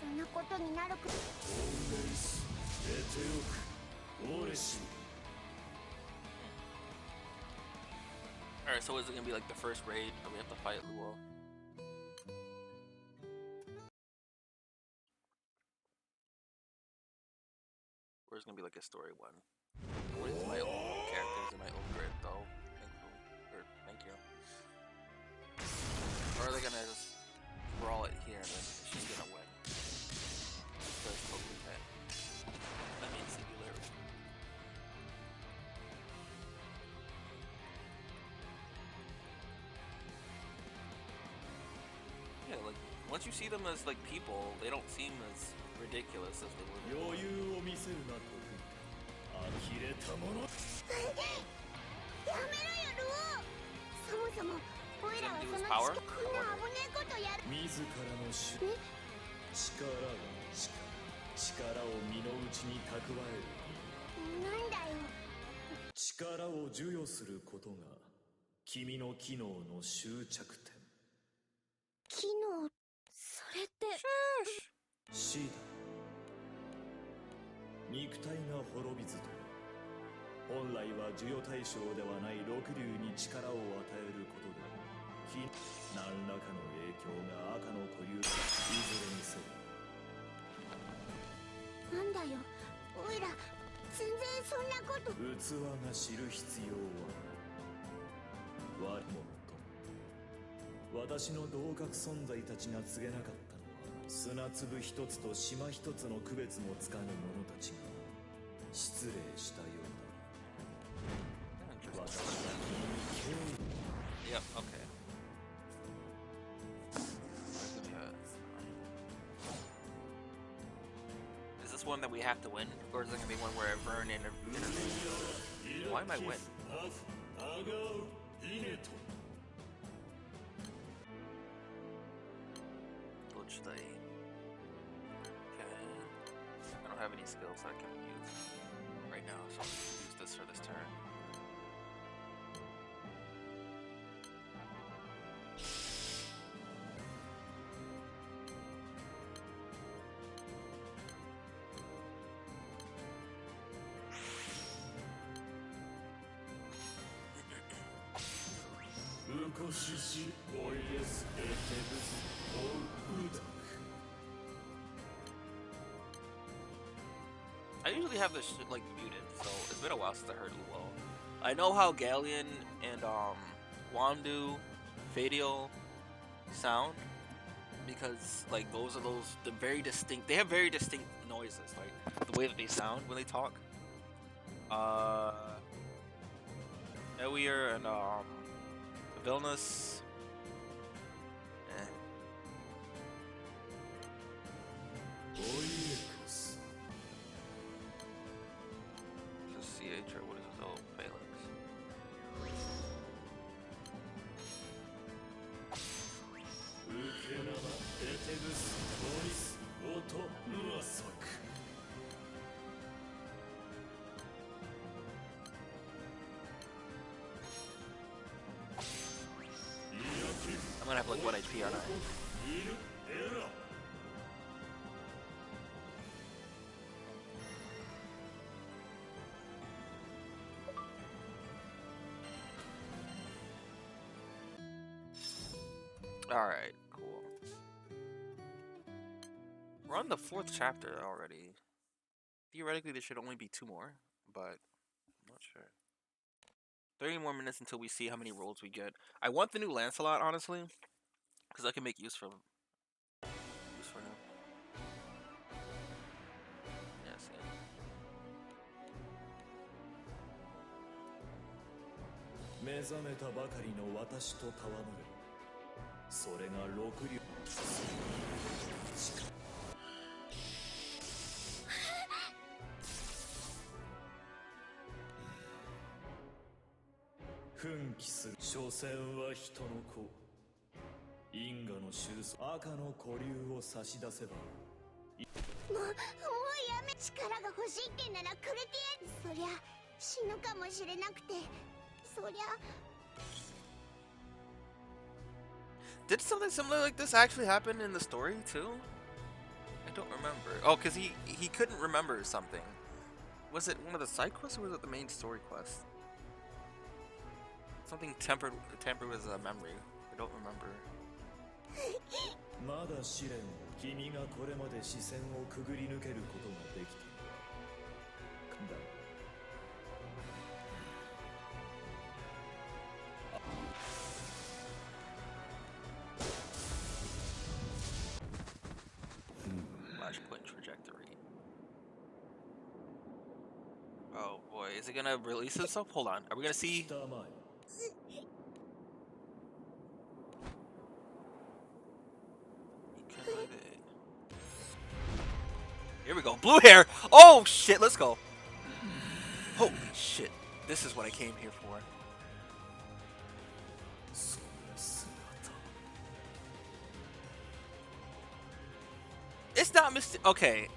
そんなことになるくオンレイスエテオクオレシ Alright, so is it gonna be like the first raid, or we have to fight Luo? Or is it gonna be like a story one? What is my own characters and my own grid though? Thank you. Or are they gonna just brawl it here and then she's gonna win? That's totally that. That means singularity. Yeah, like once you see them as like people, they don't seem as ridiculous as they were before. 余裕を見せるなと呆れたもの。やめろよルオー。そもそもオイラはそのPower? こんな危ねえことやる。自らの主力が力を身の内に蓄える。なんだよ。力を授与することが君の機能の終着点。機能それって C だ。肉体が滅びずと本来は授与対象ではない六竜に力を与えることで何らかの影響が赤の固有いずれにせよ。なんだよオイラ全然そんなこと。器が知る必要は我もっと私の同格存在たちが告げなかったのは砂粒一つと島一つの区別もつかぬ者たちが失礼したようだ。私は君に敬意。 Yep, okay. Is this one that we have to win? Or is it gonna be one where Vern intervenes? Why am I win? What should I... Okay. I don't have any skills that I can use right now, so I'm gonna use this for this turn. I usually have this shit like muted, so it's been a while since I heard Luo. I know how Galleon and Wandu, Fediel sound because like those are the very distinct. They have very distinct noises, like the way that they sound when they talk. Ewiyar and Wilnas. Just CH or what is this? Oh, Phalanx. I'm gonna have like 1 HP, aren't I? Alright, cool. We're on the 4th chapter already. Theoretically, there should only be 2 more, but I'm not sure. 30 more minutes until we see how many rolls we get. I want the new Lancelot, honestly, because I can make use for him. Yes, yeah. 目覚めたばかりの私と戯れ、それが六流。奮起する。所詮は人の子。因果の収束、赤の古流を差し出せば。もうやめ。力が欲しいってならくれて。そりゃ死ぬかもしれなくて。そりゃ。Did something similar like this actually happen in the story too? I don't remember. Oh, because he couldn't remember something. Was it one of the side quests or was it the main story quest? Something tampered with his memory. I don't remember. まだ試練を。君がこれまで視線をくぐり抜けることができた。だ。Flashpoint trajectory. Oh boy, is it gonna release itself? Hold on. Are we gonna see? Here we go. Blue hair! Oh shit, let's go. Holy shit. This is what I came here for. It's not okay.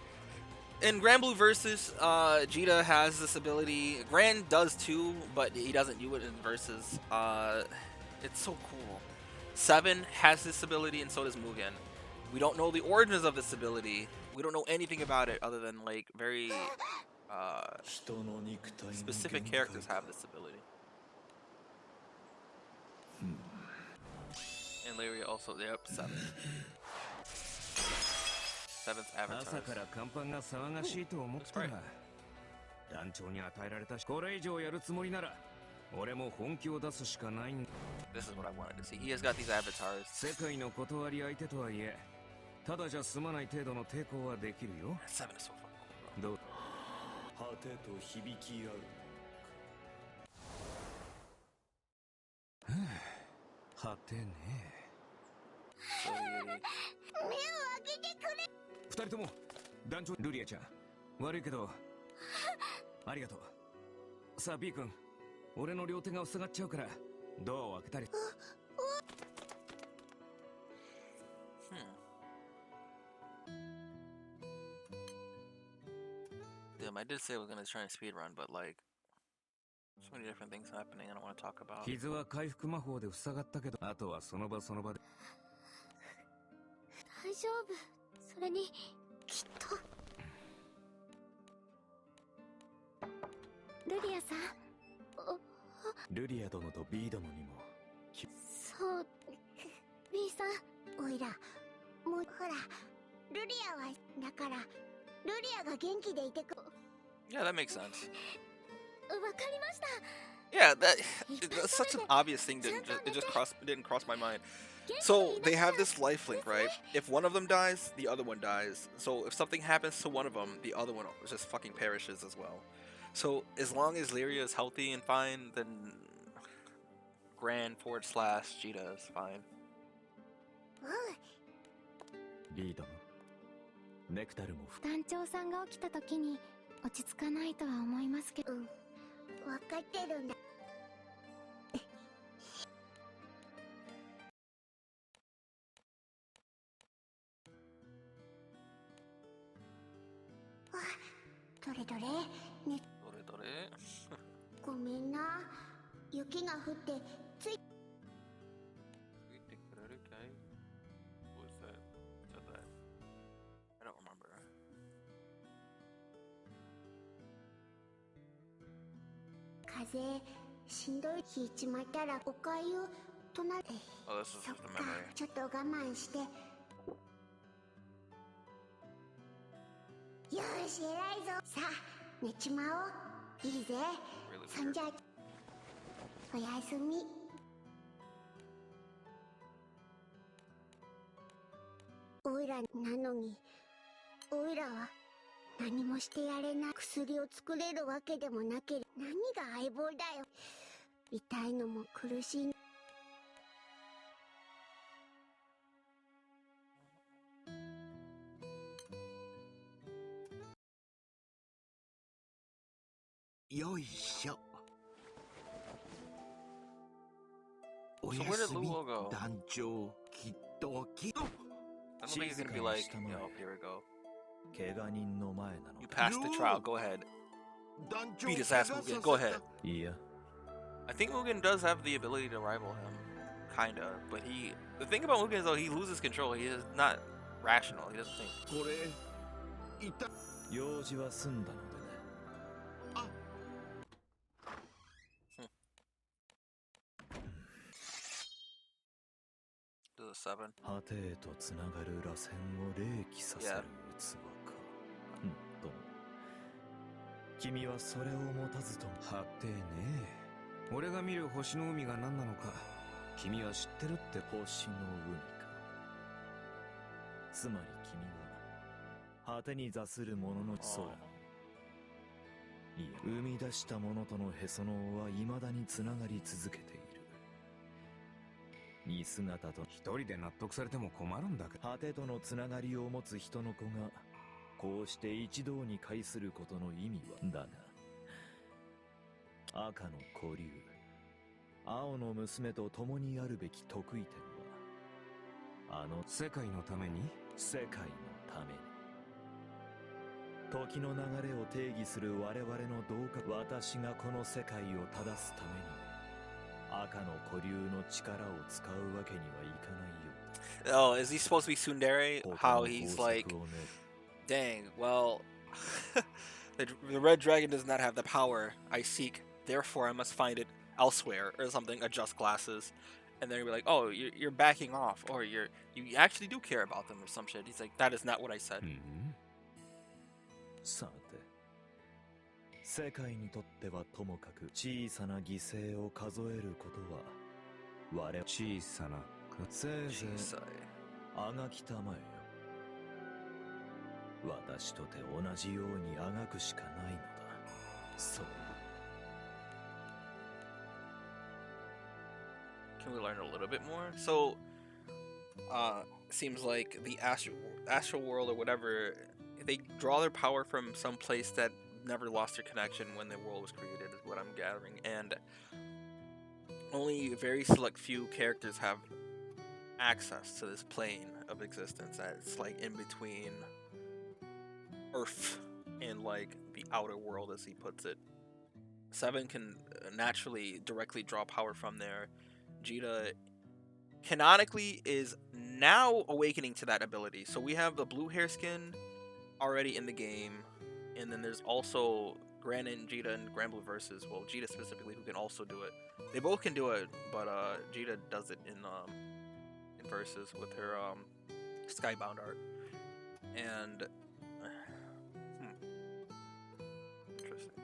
In Granblue Versus, Jita has this ability. Gran does too, but he doesn't do it in Versus. It's so cool. 7 has this ability, and so does Mugen. We don't know the origins of this ability. We don't know anything about it other than like very specific characters have this ability. And Larry also, yep, 7. 7th avatar. That's right. This is what I wanted to see. He has got these avatars. ただじゃ済まない程度の抵抗はできるよ。7 is so fucking cool, bro. 果てと響き合う。果てね。目を開けてくれ。二人とも団長ルリアちゃん、悪いけどありがとう。さあ B 君、俺の両手が塞がっちゃうからドアを開けたり。I did say I was gonna try and speedrun, but like, so many different things happening I don't want to talk about. 傷は回復魔法で塞がったけど、あとはその場その場で。大丈夫。それにきっと。ルリアさん。ルリア殿と B 殿にも。そう。B さん。おいら、もうほら、ルリアはだから、ルリアが元気でいてく。Yeah, that makes sense. わかりました。 Yeah, that's such an obvious thing. Didn't cross my mind. So they have this life link, right? If one of them dies, the other one dies. So if something happens to one of them, the other one just fucking perishes as well. So as long as Lyria is healthy and fine, then Gran/Jita is fine. リーダーネクタルも団長さんが起きた時に落ち着かないとは思いますけど。分かってるんだ。どれどれ、ね。どれどれ。ごめんな。雪が降ってついてくれるかい？ What was that? Said that. I don't remember. 風邪しんどいひいちまったらおかゆ隣。そっか、ちょっと我慢して。し偉いぞ。さあ寝ちまおう。いいぜ。そんじゃおやすみ。おいらなのに、おいらは何もしてやれない。薬を作れるわけでもなければ何が相棒だよ。痛いのも苦しい。よいしょ。 So where did Luo go? 団長、きっときっと。 I don't think he's gonna be like, yo, here we go. 怪我人の前なの。 You passed the trial, go ahead. 団長、 Beat his ass, Mugen, go ahead. いや、 I think Mugen does have the ability to rival him. Kinda. But the thing about Mugen is though, he loses control. He is not rational. He doesn't think. これ、いた。用事は済んだのでね。 To the 7. 果てへとつながる螺旋を冷気させる器か。とも。君はそれを持たずとも。果てねえ。俺が見る星の海が何なのか、君は知ってるって。星の海か。つまり君は果てに座する者のそうだ。いや、生み出した者とのへその緒は未だにつながり続けている。似姿と一人で納得されても困るんだけど。果てとのつながりを持つ人の子がこうして一堂に会することの意味は。だが赤の古竜、青の娘と共にあるべき得意点は、あの世界のために、世界のために。時の流れを定義する我々の同化。私がこの世界を正すために赤の古竜の力を使うわけにはいかないよ。 Oh, is he supposed to be tsundere? How he's like, dang, well, the red dragon does not have the power I seek, therefore I must find it elsewhere, or something, adjust glasses. And then you'll be like, oh, you're backing off, or you actually do care about them, or some shit. He's like, that is not what I said. さて、世界にとってはともかく小さな犠牲を数えることは我々小さなせいぜいあがきたまえよ。私とて同じようにあがくしかないのだ。そう。 Can we learn a little bit more? So, seems like the astral world or whatever, they draw their power from some place that never lost their connection when the world was created, is what I'm gathering. And only a very select few characters have access to this plane of existence that's like in between Earth and like the outer world, as he puts it. 7 can naturally directly draw power from there. Jita canonically is now awakening to that ability. So we have the blue hair skin already in the game, and then there's also Gran and Jita and Granblue versus, well, Jita specifically, who can also do it. They both can do it, but Jita does it in versus with her Skybound art. And interesting.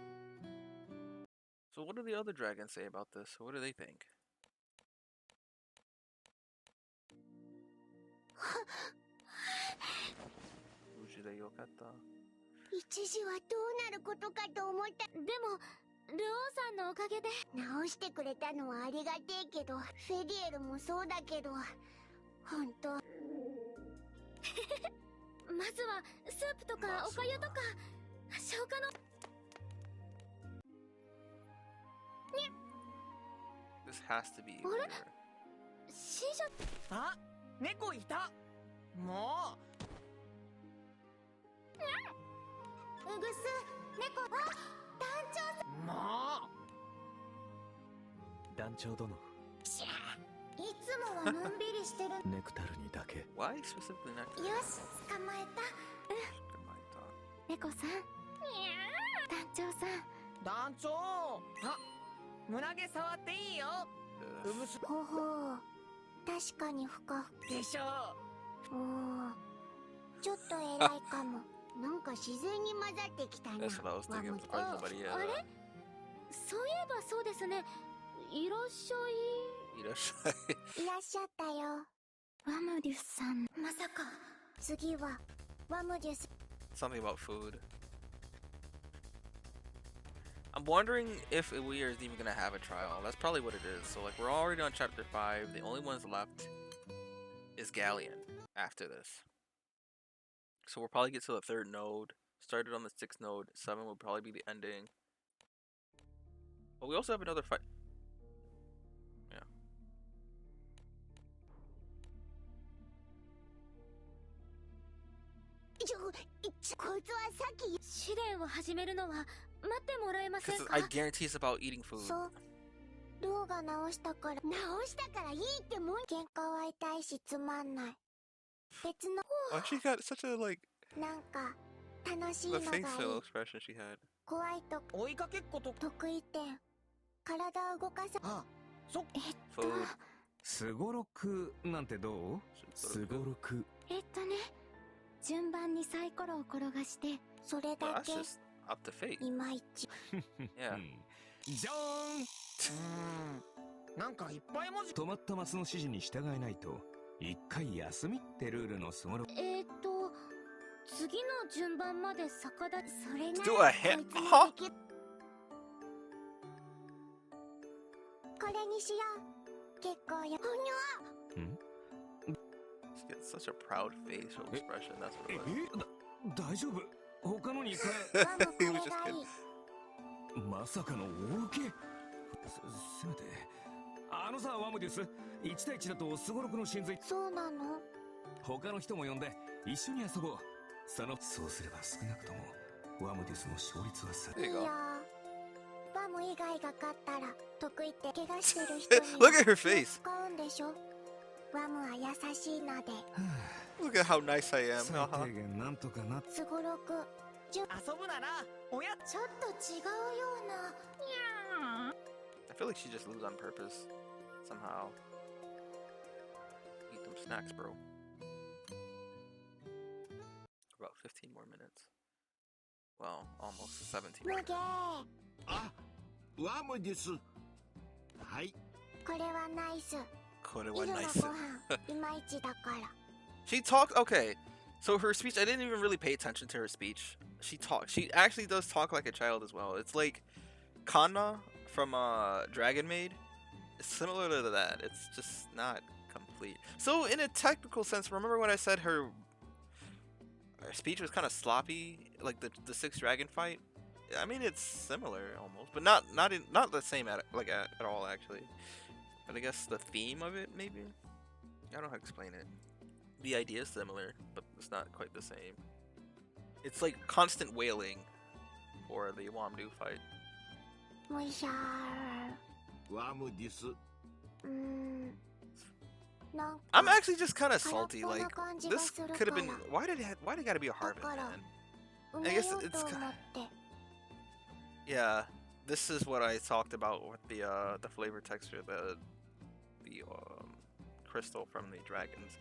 So what do the other dragons say about this? What do they think? 一時はどうなることかと思った。でもルオさんのおかげで直してくれたのはありがてえけど、フェディエルもそうだけど、本当まずはスープとかおかゆとか消化の。 This has to be. あれ？死者。あ、猫いた。もう。うぐす、猫。あ、団長さん。もう。団長殿。しゃあ、いつもはのんびりしてる。ネクタルにだけ。Why specifically not? よし、捕まえた。猫さん。団長さん。団長。あ、胸毛触っていいよ。うぐす。ほほう。確かにふかふか。でしょ。おお。ちょっと偉いかも。なんか自然に混ざってきたな。 That's what I was thinking. Of course, nobody. あれ、そういえばそうですね。いらっしゃい。いらっしゃい。いらっしゃったよ。ワムデュスさん、まさか次はワムデュス。 Something about food. I'm wondering if Ewiyar is even gonna have a trial. That's probably what it is. So like we're already on chapter 5. The only ones left is Galleon after this. So we'll probably get to the 3rd node. Started on the 6th node. 7 will probably be the ending. But we also have another fight. Yeah. こいつはさっき試練を始めるのは待ってもらえません Because か。 I guarantee it's about eating food. そう、ローが直したから。直したからいいってもん。喧嘩は痛いしつまんない。別の Why she got such a like なんか楽しい the のがいい。 facial expression she had. 怖いと追いかけっこと得意点。体を動かさ。あ、そっ Food. すごろくなんてどう？すごろく。順番にサイコロを転がしてそれ Well, だ that's け just up to fate. いまいち。 Yeah. じゃーん。なんかいっぱい文字。止まったマスの指示に従えないと一回休みってルールのすごろく。次の順番まで逆立ち。それな Do ら a hit. こいつも Huh? できる。これにしよう。結構よ。ほにゃ。 She gets such a proud facial expression. That's what it was. 大丈夫？他の2ワムこ He れ was が just い kidding. い。回まさかの大受け。せめてさワムデュス、1対1だとすごろくの神髄。そうなの。他の人も呼んで一緒に遊ぼう。そうすれば少なくともワムデュスの勝率はさ。There い you い go. よ。ワム以外が勝ったら得意って怪我してる人に Look at her face. 使うんでしょ。ワムは優しいので。 Look at how nice I am. 最 Haha. 低限なんとかな。すごろく。遊ぶならおやちょっと違うような。 I feel like she just lose on purpose somehow. Eat them snacks, bro. About 15 more minutes. Well, almost 17 more 無芸。 minutes. あ、ワムです。はい。これはナイス。これはイルの nice. ご飯いまいちだから。 She talked. Okay, so her speech. I didn't even really pay attention to her speech. She talks. She actually does talk like a child as well. It's like Kanna from Dragon Maid. It's similar to that. It's just not complete. So in a technical sense, remember when I said her speech was kind of sloppy, like the sixth dragon fight? I mean, it's similar almost, but not the same at all actually. But I guess the theme of it maybe. I don't know how to explain it. The idea is similar, but it's not quite the same. It's like constant wailing for the Wamdu fight. もいしゃー。ワムです。なんか I'm actually just kind of salty. 空っぽ Like な感じ this がする could have been. から Why did it gotta be a Harvin, だから man? 埋め I よ guess うと it's 思 kind って。 Yeah, this is what I talked about with the flavor texture, the crystal from the dragons.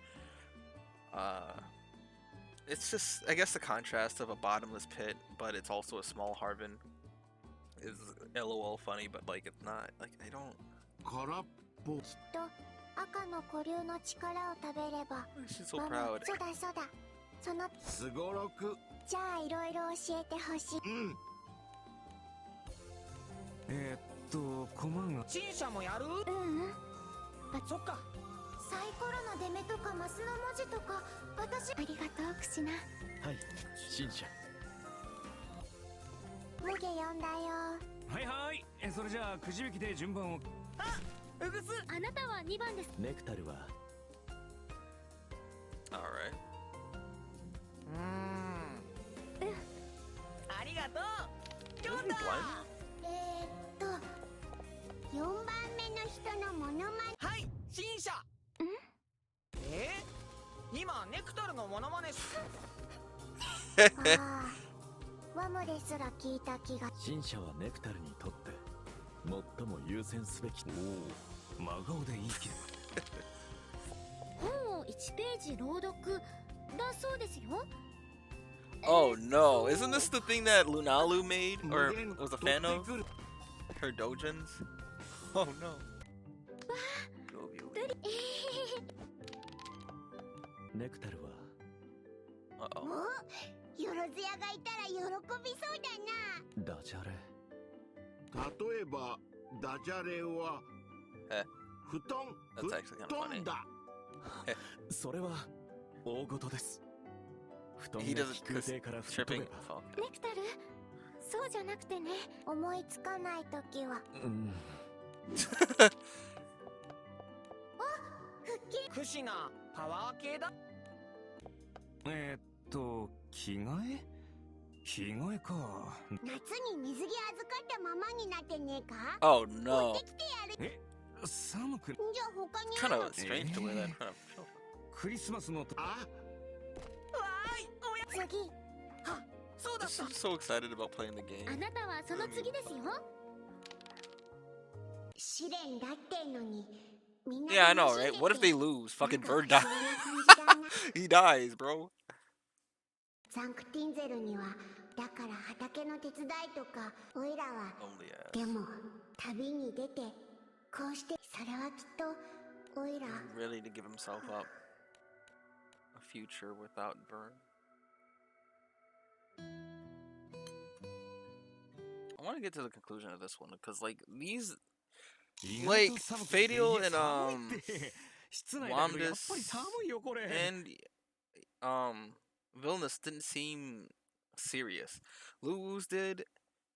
It's just, I guess, the contrast of a bottomless pit, but it's also a small Harvin is LOL funny, but like it's not. Like I don't. 空っぽ。きっと赤の古竜の力を食べれば。 She's so ワム proud. そうだそうだ。そのすごろく。じゃあいろいろ教えてほしい。うん。コマが陳謝もやる。そっか。サイコロの出目とかマスの文字とか私ありがとうクシナ。はい、新社。無下呼んだよ。はいはい。それじゃあくじ引きで順番を。うぐす。あなたは2番です。ネクタルは All right. ありがとう。 Was 読ん he だ。 blind? 4番目の人のモノマネ。はい、陳謝。今ネクタルのモノマネし。ああ、ワムですら聞いた気が。新社はネクタルにとって最も優先すべき。真顔で言い切る。本を1ページ朗読だそうですよ。Oh no, isn't this the thing that Lunalu made or was a fan of? Her dojins? Oh no. Uh-oh. よろずやがいたら喜びそうだな。ダジャレ。例えばダジャレは Eh, 布団 that's actually kind of 布 funny. 団だ。それは大事です。布団 He が doesn't 飛空艇から吹っ飛 tripping. べば。 Oh, ネクタルそうじゃなくてね。思いつかないときは。うん。クシがパワー系だ。着替え？着替えか。夏に水着預かったままになってねえか？ Oh 持 no. ってきてやる。寒く。じゃあ他に Kind ある？ of strange to wear that in front of children. クリスマスの。あ、わーい、おや。次。は、そうだっ I'm た。 so excited about playing the game. あなたはその次ですよ。試練だってんのに。みんな Yeah, I know, 楽しん right? で What if て they lose? なん Fucking か bird 不思 dies. 議な感じだな。 He dies, bro. サンクティンゼルにはだから畑の手伝いとかおいらは Only ass. でも旅に出てこうしてそれはきっとおいら Really to give himself up. A future without Vern. I want to get to the conclusion of this one because, like, these, like, Fediel and Wilnas and Wilnas didn't seem serious. Luz did,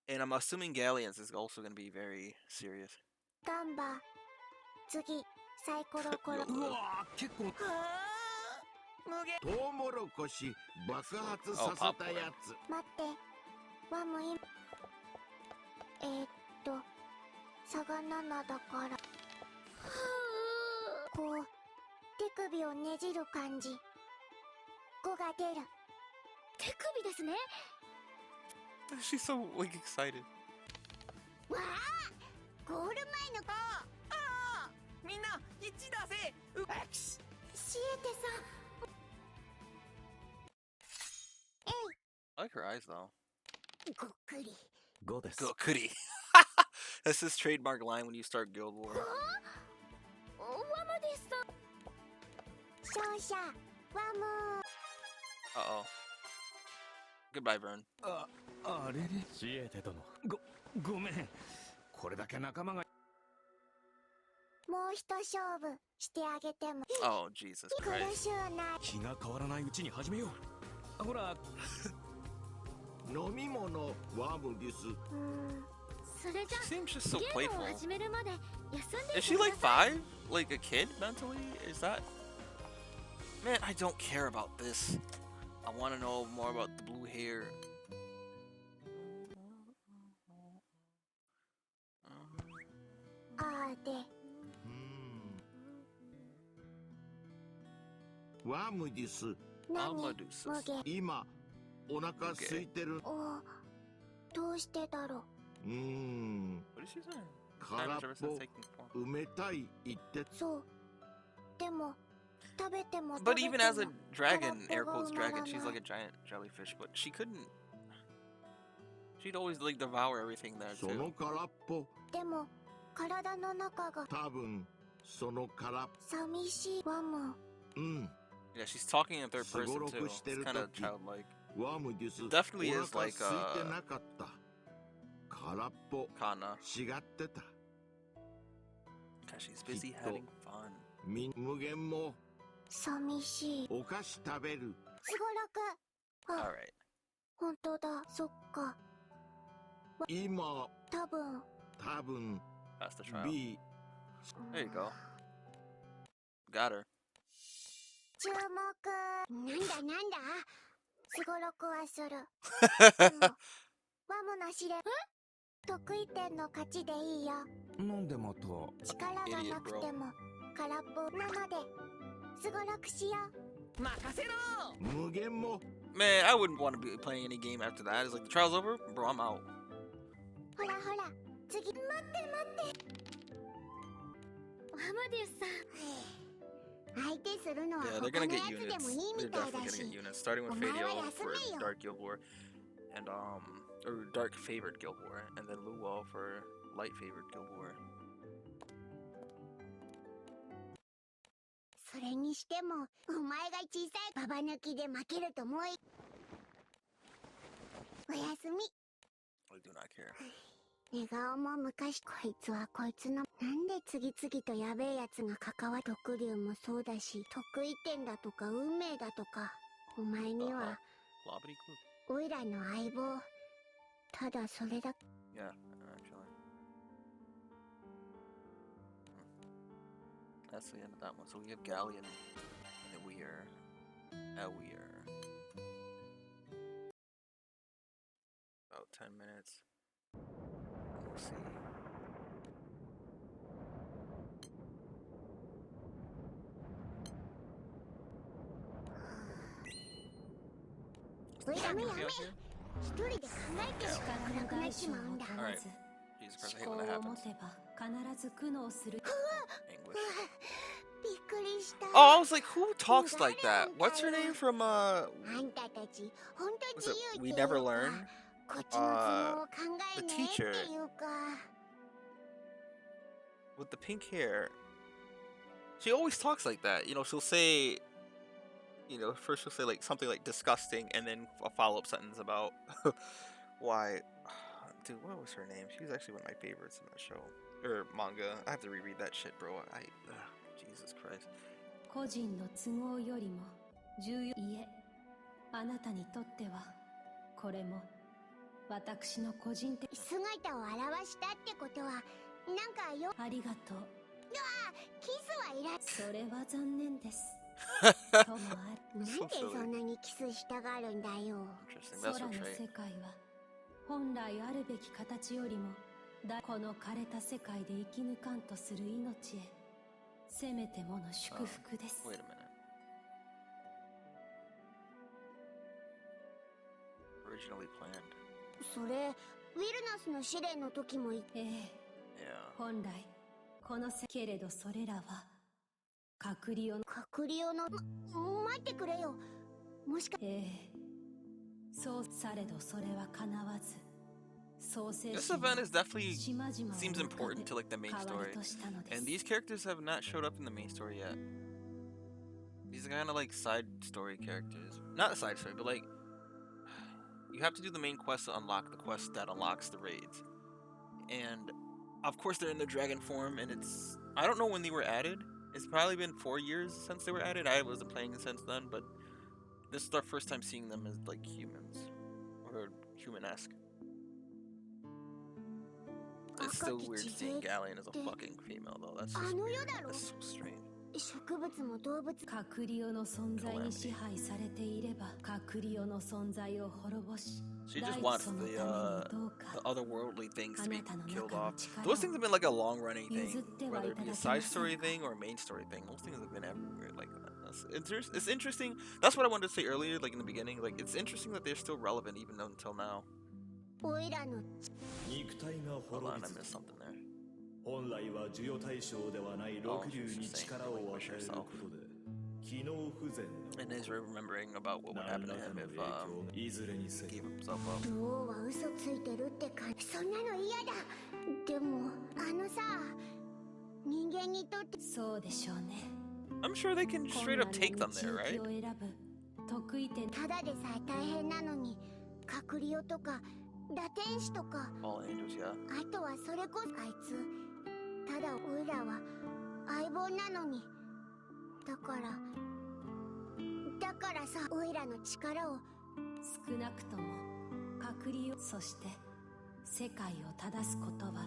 and I'm assuming Galleon's is also going to be very serious. ガンバ次サイコロコロ Yo, うわー、結構。はあ、無限。トウモロコシ爆発させたやつ。待ってワムイ差が7だからこう手首をねじる感じ5が出る手首ですね She's so, like, excited. わあゴール前のみんな一致だぜ。うっ。シエテさん I like her eyes, though. ごっくり5です。 Go Goody. That's his trademark line when you start Guild War. ワムです勝者ワム Uh-oh. Goodbye, Vern. あれれ。シエテ殿。ごめん。これだけ仲間が。もう一勝負してあげても Oh, Jesus 苦 Christ. しゅうない気が変わらないうちに始めよう。ほら。飲み物ワムです。それじゃ She seems just so ゲームを playful. 始めるまで休んで Is she like 5? Like a kid mentally? Is that... Man, I don't care about this. I want to know more about the blue hair. あーでワムです。何 Amadeus. 無限今お腹空いてる。おどうしてだろ What is she saying? 空っ Diamond ever ぽ since taking form. 埋めたい言ってうそうでも食べても食 But べて even も as a dragon, air 空っぽが quotes 埋まら dragon, ない she's like a giant jellyfish, but she couldn't... She'd always like devour everything there そ too. の空っぽでも体の中が多分その空っ寂しいワムうん Yeah, she's talking in third person too. Sugoroku It's してる kind of 時 childlike. ワムです。 Definitely お is 腹 like 空いてなかった。空っぽ Kana. 違ってた。 Cause she's busy Kito. having fun. 無限も寂しいお菓子食べる。すごろくあ Alright. 本当だそっか今多分多分 That's the trial. B There you go. Got her. 注目なんだすごろくはするでもワムの試練得意点の勝ちでいいよなんでまた。力がなくても空っぽなのですごろくしよ任せろ。無限も Man, I wouldn't want to be playing any game after that. It's like the trial's over, bro. I'm out. うほら次待ってワムディスさん Yeah, they're gonna get units. They're definitely gonna get units. Starting with Fediel for Dark Guild War, and or Dark Favored Guild War, and then Luo for Light Favored Guild War. それにしてもお前が小さいババ抜きで負けると思いおやすみ I do not care. 寝顔も昔こいつはこいつのなんで次々とやべえやつが関わる毒竜もそうだし得意点だとか運命だとかお前にはおいらの相棒ただそれだ Yeah, actually. That's the end of that one. So we have Galleon and Ewiyar. About 10 minutes. We'll see. Alright. Jesus Christ, I hate when that happens. Oh, I was like, who talks like that? What's her name from, was it We Never Learn? The teacher. With the pink hair. She always talks like that. You know, she'll say, you know, first she'll say like something like disgusting and then a follow-up sentence about why. Dude, what was her name? She was actually one of my favorites in that show. Or manga. I have to reread that shit, bro. Jesus Christ. 個人の都合よりも重要いえあなたにとってはこれも私の個人的姿を現したってことはなんかよありがとうキスはいらそれは残念ですともあるなんでそんなにキスしたがるんだよ空の世界は本来あるべき形よりもこの枯れた世界で生き抜かんとする命へせめてもの祝福です。Wait a minute. Originally planned. それ、ウィルナスの試練の時も言って。本来、この世けれどそれらは、隔離用の、待ってくれよ。もしかそうされどそれは叶わず。This event is definitely seems important to like the main story, and these characters have not showed up in the main story yet. These are kind of like side story characters, not a side story, but like you have to do the main quest to unlock the quest that unlocks the raids, and of course they're in the dragon form, and I don't know when they were added. It's probably been 4 years since they were added. I wasn't playing since then, but this is our first time seeing them as like humans or human-esque. It's still weird seeing Galleon as a fucking female, though. That's just weird. That's so strange. 隔離用の存在に支配されていれば隔離用の存在を滅ぼし She just wants the otherworldly things to be killed off. Those things have been like a long-running thing, whether it be a side story thing or a main story thing. Those things have been everywhere. Like it's interesting. That's what I wanted to say earlier, like in the beginning. Like it's interesting that they're still relevant even until now. Hold on, I missed something there. 本来は授与対象ではない六竜に力を与えることで機能不全 And he's remembering about what would happen to him if he gave himself up. どうは嘘ついてるってかそんなの嫌だでもさ人間にとってそうでしょうね I'm sure they can straight up take them there, right? ただでさえ大変なのに隔離とか打天使とか All angels, yeah. あとはそれこそあいつただおいらは相棒なのにだからさおいらの力を少なくとも隔離をそして世界を正すことは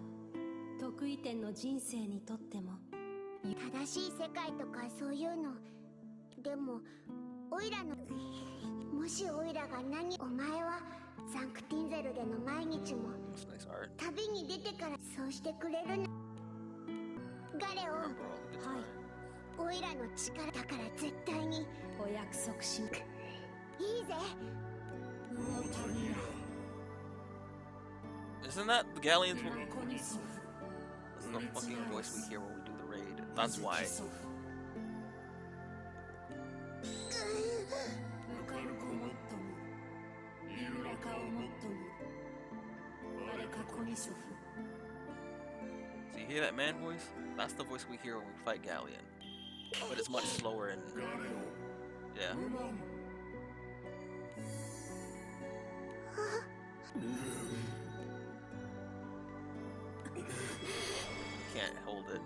得意点の人生にとっても正しい世界とかそういうのでもおいらのもしおいらがお前はサンクティンゼルでの毎日も旅に出てからそうしてくれるなガレオンはいおいらの力だから絶対にお約束しますいいぜ Isn't that the Galleon's voice? This is the fucking voice we hear when we do the raid. That's why. 鷹をもっとむあれかコニショフ So you hear that man voice? That's the voice we hear when we fight Galleon. But it's much slower and... Yeah. Can't hold it.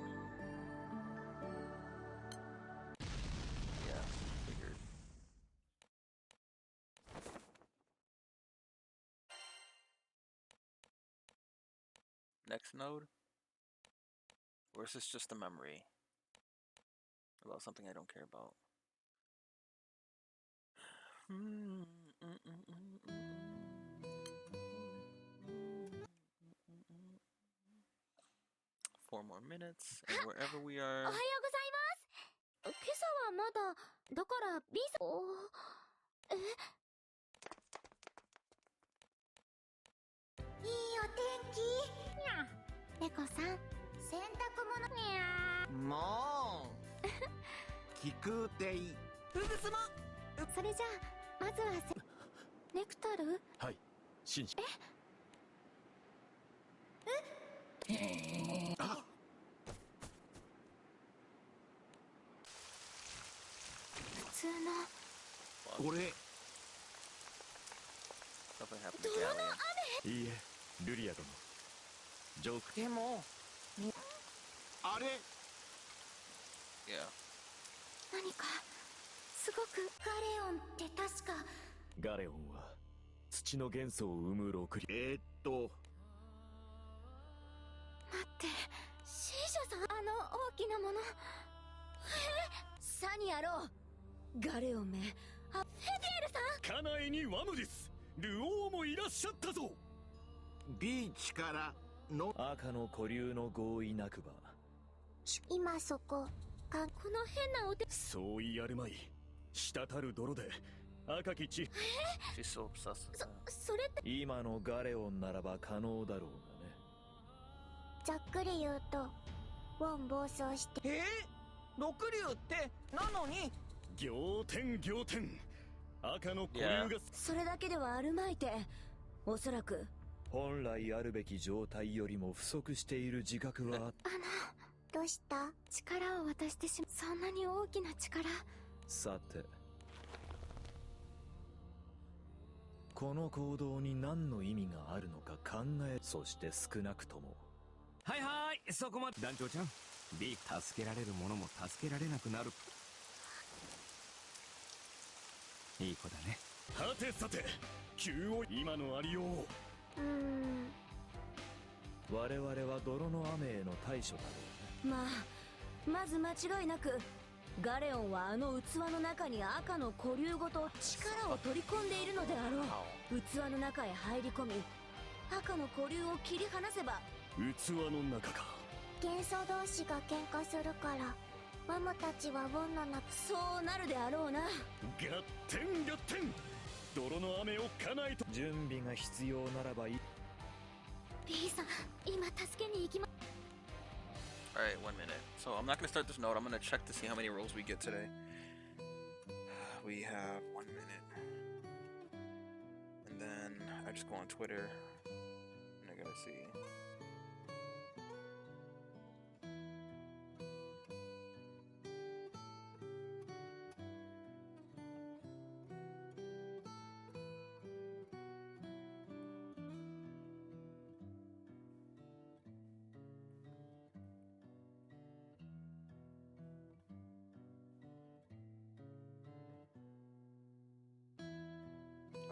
Yeah, figured. Next node? Or is this just a memory about something I don't care about? 4 more minutes, and wherever we are. おはようございます。今朝はまだだから B さんいいお天気。猫さん、洗濯物にゃもう聞くていい。それじゃあまずはネクタル。はい、紳士。普通のこれ Something happened to Galleon. いいえ、ルリア殿。ジョーク。でもあれ Yeah. 何かすごくガレオンって確かガレオンは土の元素を生む6輪。待ってシーシャさんあの大きなものサニアローガレオンめフェディエルさん家内にワムです。ルオーもいらっしゃったぞ。ビーチからの赤の固竜の合意なくば今そここの変なお手そう言やるまい。滴る泥で赤き血。 She's so obsessed with that. それって今のガレオンならば可能だろうがね。ざっくり言うとウォン暴走して六竜ってなのに仰天仰天。赤の固竜がそれだけではあるまいておそらく本来あるべき状態よりも不足している自覚はどうした力を渡してしまそんなに大きな力さてこの行動に何の意味があるのか考え、そして少なくともはいはい、そこまで。団長ちゃん、ビー助けられるものも助けられなくなる。いい子だね。はてさて、急を今のありよう。我々は泥の雨への対処だろまあまず間違いなくガレオンはあの器の中に赤の固竜ごと力を取り込んでいるのであろう。器の中へ入り込み赤の固竜を切り離せば器の中か。元素同士が喧嘩するからワムたちはウォンの中そうなるであろうな。ガッテンガッテン。泥の雨をかないと。準備が必要ならばいい。 B さん今助けに行きま Alright, 1 minute. So I'm not going to start this node. I'm going to check to see how many rolls we get today. We have 1 minute. And then I just go on Twitter. And I gotta see.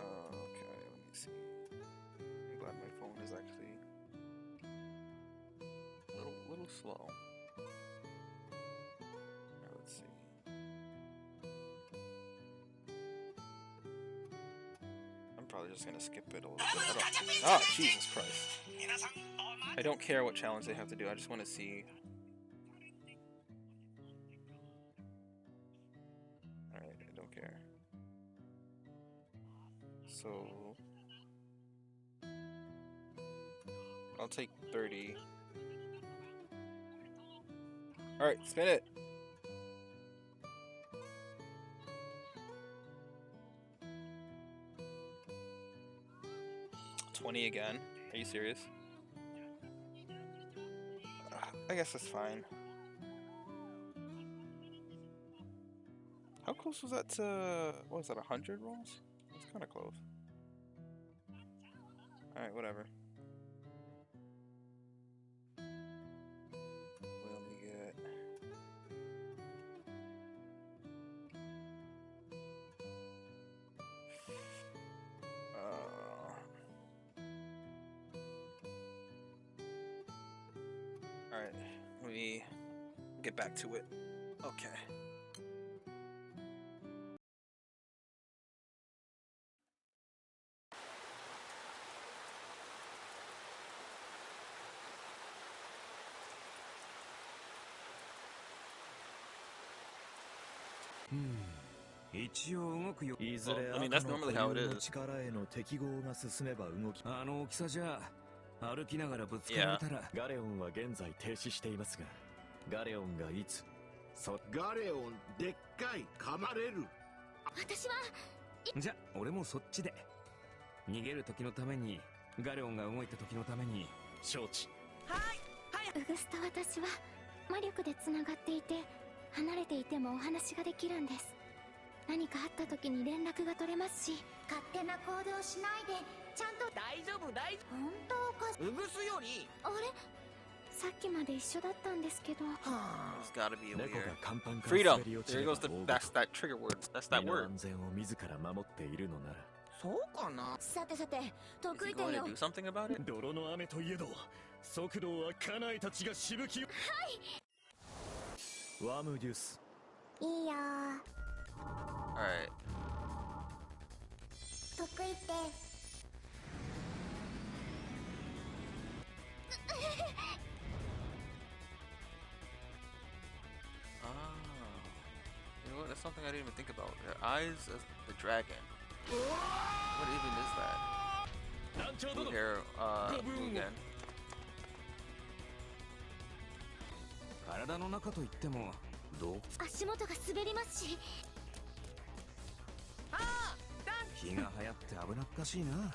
Okay, let me see. I'm glad my phone is actually a little slow. Now let's see. I'm probably just gonna skip it a little bit. Ah, Jesus Christ. I don't care what challenge they have to do, I just want to see. Alright, I don't care. So I'll take 30. Alright, spin it. 20 again. Are you serious? I guess that's fine. How close was that to, what was that, 100 rolls? That's kind of close. Alright, whatever. We only get... Alright, let me get back to it. Okay. I mean, that's normally how it is. Yeah. ガレオンは現在停止していますが、ガレオンがいつガレオンでっかい噛まれる。私はじゃ俺もそっちで逃げる時のためにガレオンが動いた時のために承知。ウグスと私は魔力でつながっていて離れていてもお話ができるんです。何かあった時に連絡が取れますし、勝手な行動しないでちゃんと。大丈夫大丈本当か。夫。うぐすより。あれ、さっきまで一緒だったんですけど。There's gotta be a 猫 weird が甲板から freedom. 滑り落ち There れば goes the 大 that's that trigger word. That's that 身の word. 安全を自ら守っているのなら。そうかな。さてさて Is 得 he 意点 going よ to do something about it? 泥の雨といえど速度は家内たちがしぶき。ワムデュス。いいよ。 Alright. 得意ってYou know what? That's something I didn't even think about. Their eyes as the dragon. What even is that? Blue hair, blue again. 体の中といってもどう足元が滑りますし。気が流行って危なっかしいな。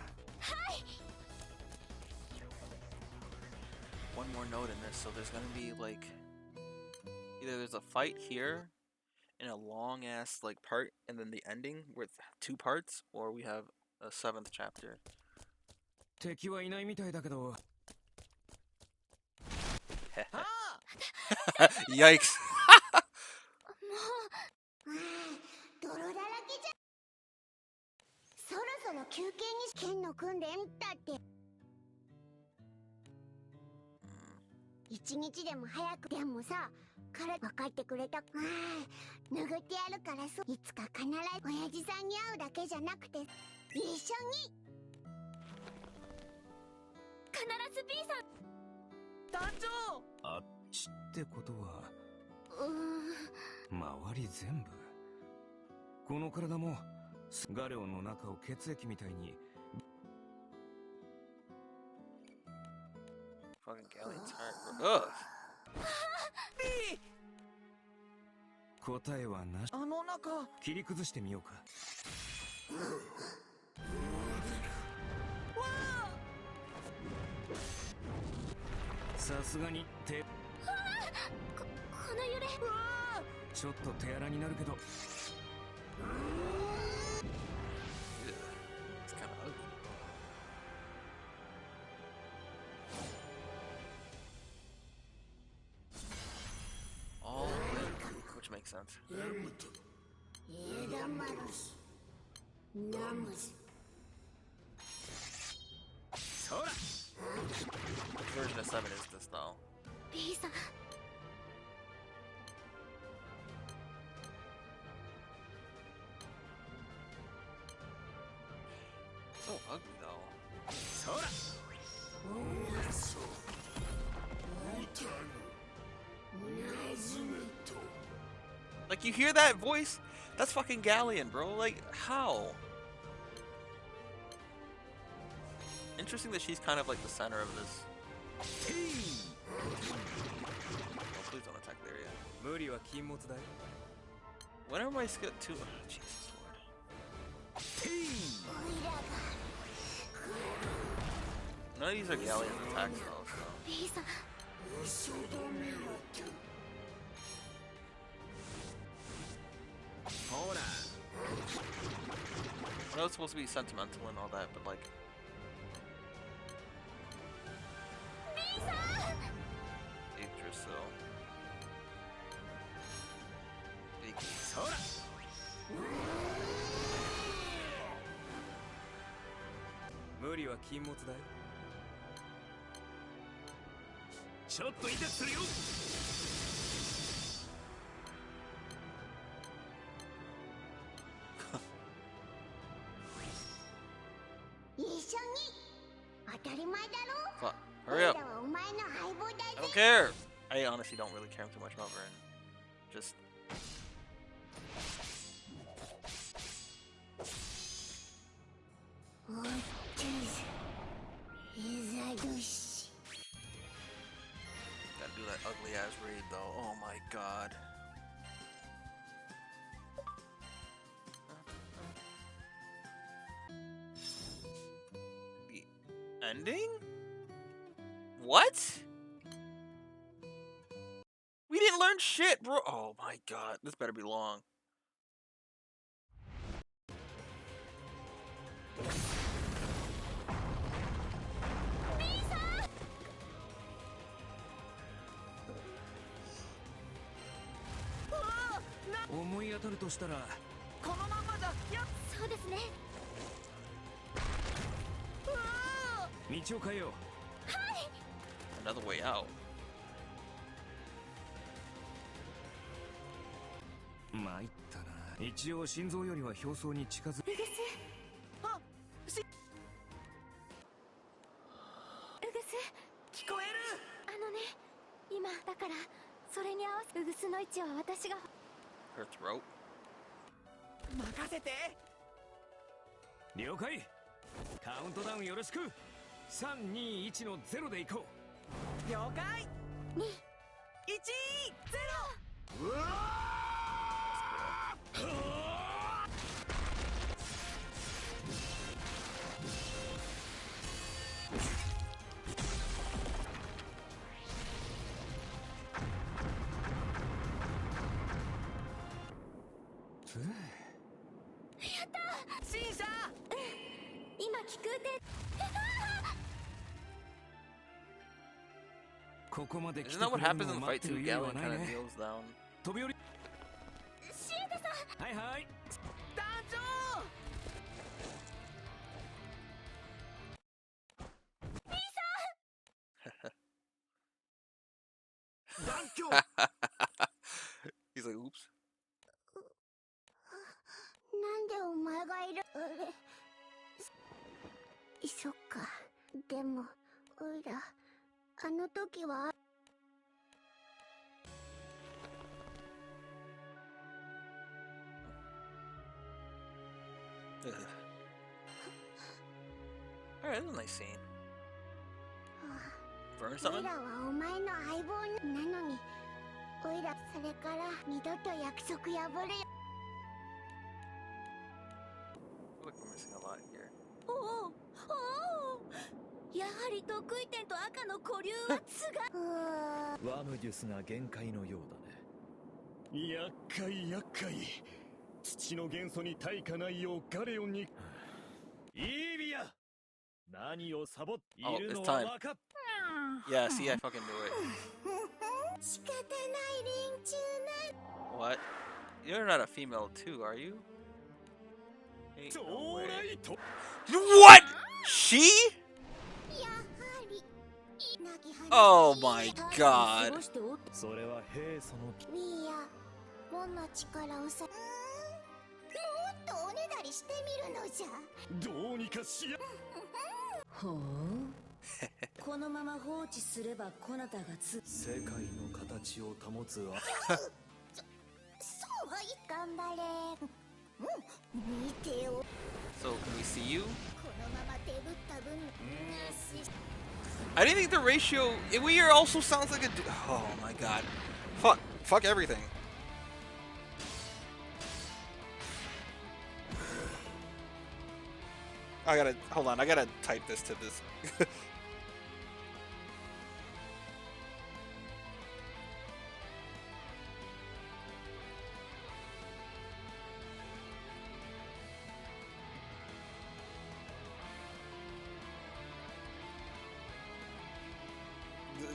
One more note in this, so there's gonna be like either there's a fight here in a long ass like part and then the ending with 2 parts, or we have a 7th chapter. 敵はいないみたいだけど。Yikes. 泥だらけじゃ。そろそろ休憩に剣の訓練だって。一日でも早く。でもさ、彼分かってくれた。拭ってやるからいつか必ず親父さんに会うだけじゃなくて一緒に。必ず B さん。団長。あっちってことは周り全部この体もガレオンの中を血液みたいに。Fucking Galleon's heart. Ugh. 答えはなし。あの中切り崩してみようか。さすがに手。この揺れ。ちょっと手荒になるけど。It's kind of ugly. All pink, which makes sense. Which version of 7 is this though? B さん。So ugly though. Like, you hear that voice? That's fucking Galleon, bro. Like, how? Interesting that she's kind of like the center of this. Oh, please don't attack the area. When am I skill 2? Oh, Jesus Lord. None of these are Galleon attacks though, so. リーさん I know it's supposed to be sentimental and all that, but like. Dangerous though. Big. 無理は禁物だよ。ちょっといてするよ。一緒に当たり前だろ Fuck. Hurry up. 俺らはお前の相棒だ I ぜ don't care. I honestly don't really care too much about Vern. Just. Gotta do that ugly ass raid though. Oh my god. The ending? What? We didn't learn shit, bro. Oh my god. This better be long. Oh, 思い当たるとしたらこのままじゃやそうですね道を変えよう。 Another way out. 参ったな。一応心臓よりは表層に近づく。あしウグス聞こえるあのね今だからそれに合わせウグスの位置は私が Her throat. 任せて了解。カウントダウンよろしく。3、2、1の0でいこう。了解2 1 0 新車今聞くでここまで Isn't that what happens in the fight too? Galleon kind of kneels down. 飛び降り。シエタさんはいはい。団長団長 He's like, oops. なんでお前がいるそっかでもおいらあの時は Alright, that's a nice scene. Burn おい something? らはお前の相棒なのにおいらそれから二度と約束破れよ I feel like we're missing a lot here. おおおおやはり得意点と赤の固有はつがワムデュスが限界のようだね。厄介厄介土の元素に対価ないようガレオンにイービア何をサボっているのは分かっ Yeah, see, I fucking knew it. 仕方ない連中 What? You're not a female too, are you? Ain't 将 no way. 来と What? She? やはりなぎは Oh my god. それは兵そのウィーヤボンの力をさもっとおねだりしてみるのじゃどうにかしやほうこのまま放置すればこなたが世界の形を保つわ。そうはい頑張れ見てよ So, can we see you? このままデブった分 I didn't think the ratio. Ewiyar also sounds like a. Oh my god. Fuck. Fuck everything. I gotta. Hold on. I gotta type this to this.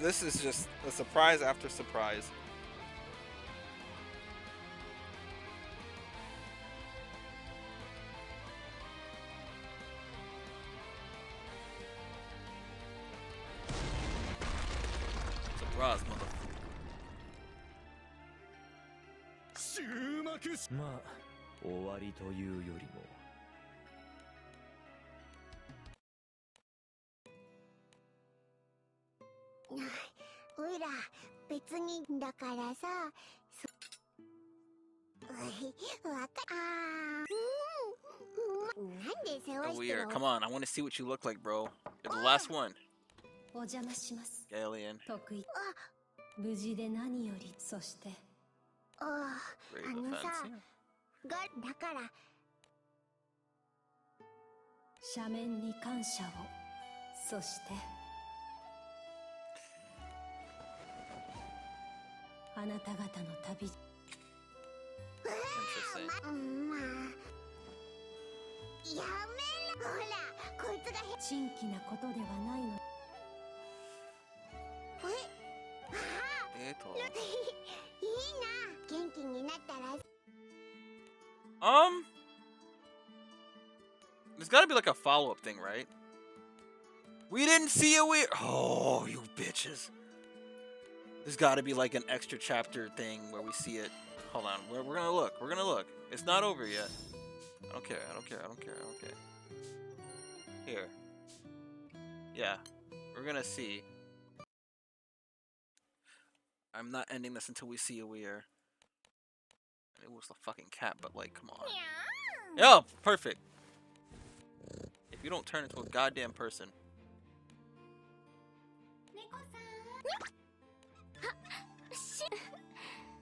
This is just a surprise after surprise. Surprise, mother. まあ終わりというよりもおいら別にだからさわかなんで世話してる Ewiyar, come on, I want to see what you look like, bro. You're the last one. お邪魔します。 Galleon. 得意。無事で何より、そして。さだから斜面に感謝を、そしてあなた方の旅。まあやめろほらこいつが珍奇なことではないの。いいな元気になったらThere's gotta be like a follow-up thing, right? We didn't see it. Oh, you bitches. There's gotta be like an extra chapter thing where we see it. Hold on, we're gonna look. We're gonna look. It's not over yet. I don't care. I don't care. I don't care. I don't care. Here. Yeah, we're gonna see. I'm not ending this until we see Ewiyar. It was the fucking cat, but like, come on. Yo, perfect. If you don't turn into a goddamn person.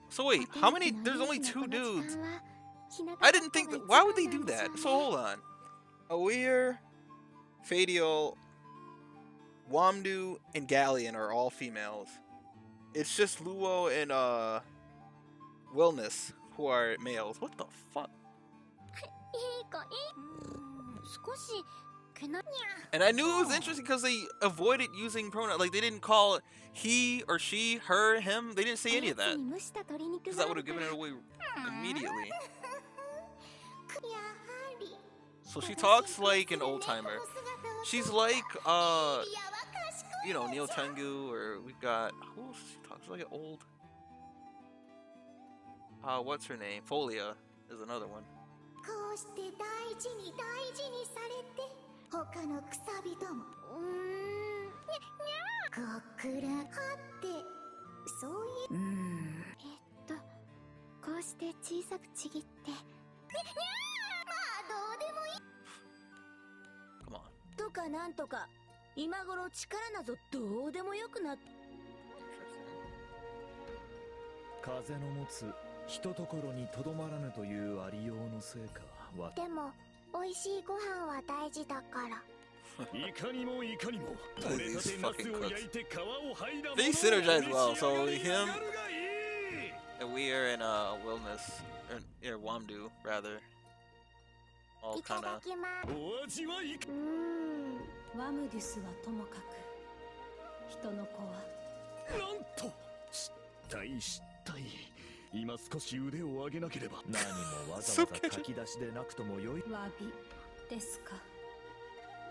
So wait, how many? There's only 2 dudes. I didn't think that. Why would they do that? So hold on. Ewiyar, Fediel, Wamdu, and Galleon are all females. It's just Luo and Wilnas who are males. What the fuck? And I knew it was interesting because they avoided using pronouns. Like, they didn't call he or she, her, him. They didn't say any of that. Because that would have given it away immediately. So she talks like an old-timer. She's like, you know, Neo Tengu, or we've got... Who else she talks like an old... what's her name? Folia is another one. Come on. とかなんとか今頃力などどうでもよくなっ風の持つひとところにとどまらぬというありようのせいかはでも美味しいご飯は大事だからいかにもいかにも取れたてナスを焼いて皮を剥いだものを They synergize well, so him, Ewiyar, and Wilnas, or Wamdu, rather, all いた kind だ of... きますお味はいかワムデュスはともかく人の子はなんと失態失態今少し腕を上げなければ何もわざわざ書き出しでなくともよい詫びですか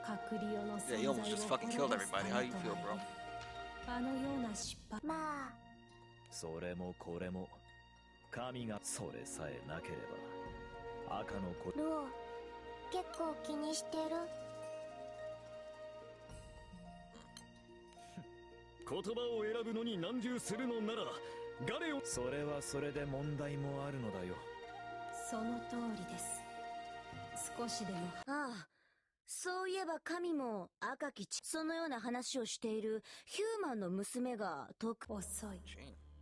隔離用の Yeah, 存 you 在 almost を just fucking killed everybody. How you feel, bro? あのような失敗まあそれもこれも神がそれさえなければ赤の子ルオ結構気にしてる言葉を選ぶのに難重するのならガレオンそれはそれで問題もあるのだよその通りです少しでもああそういえば神も赤き血そのような話をしているヒューマンの娘が遅い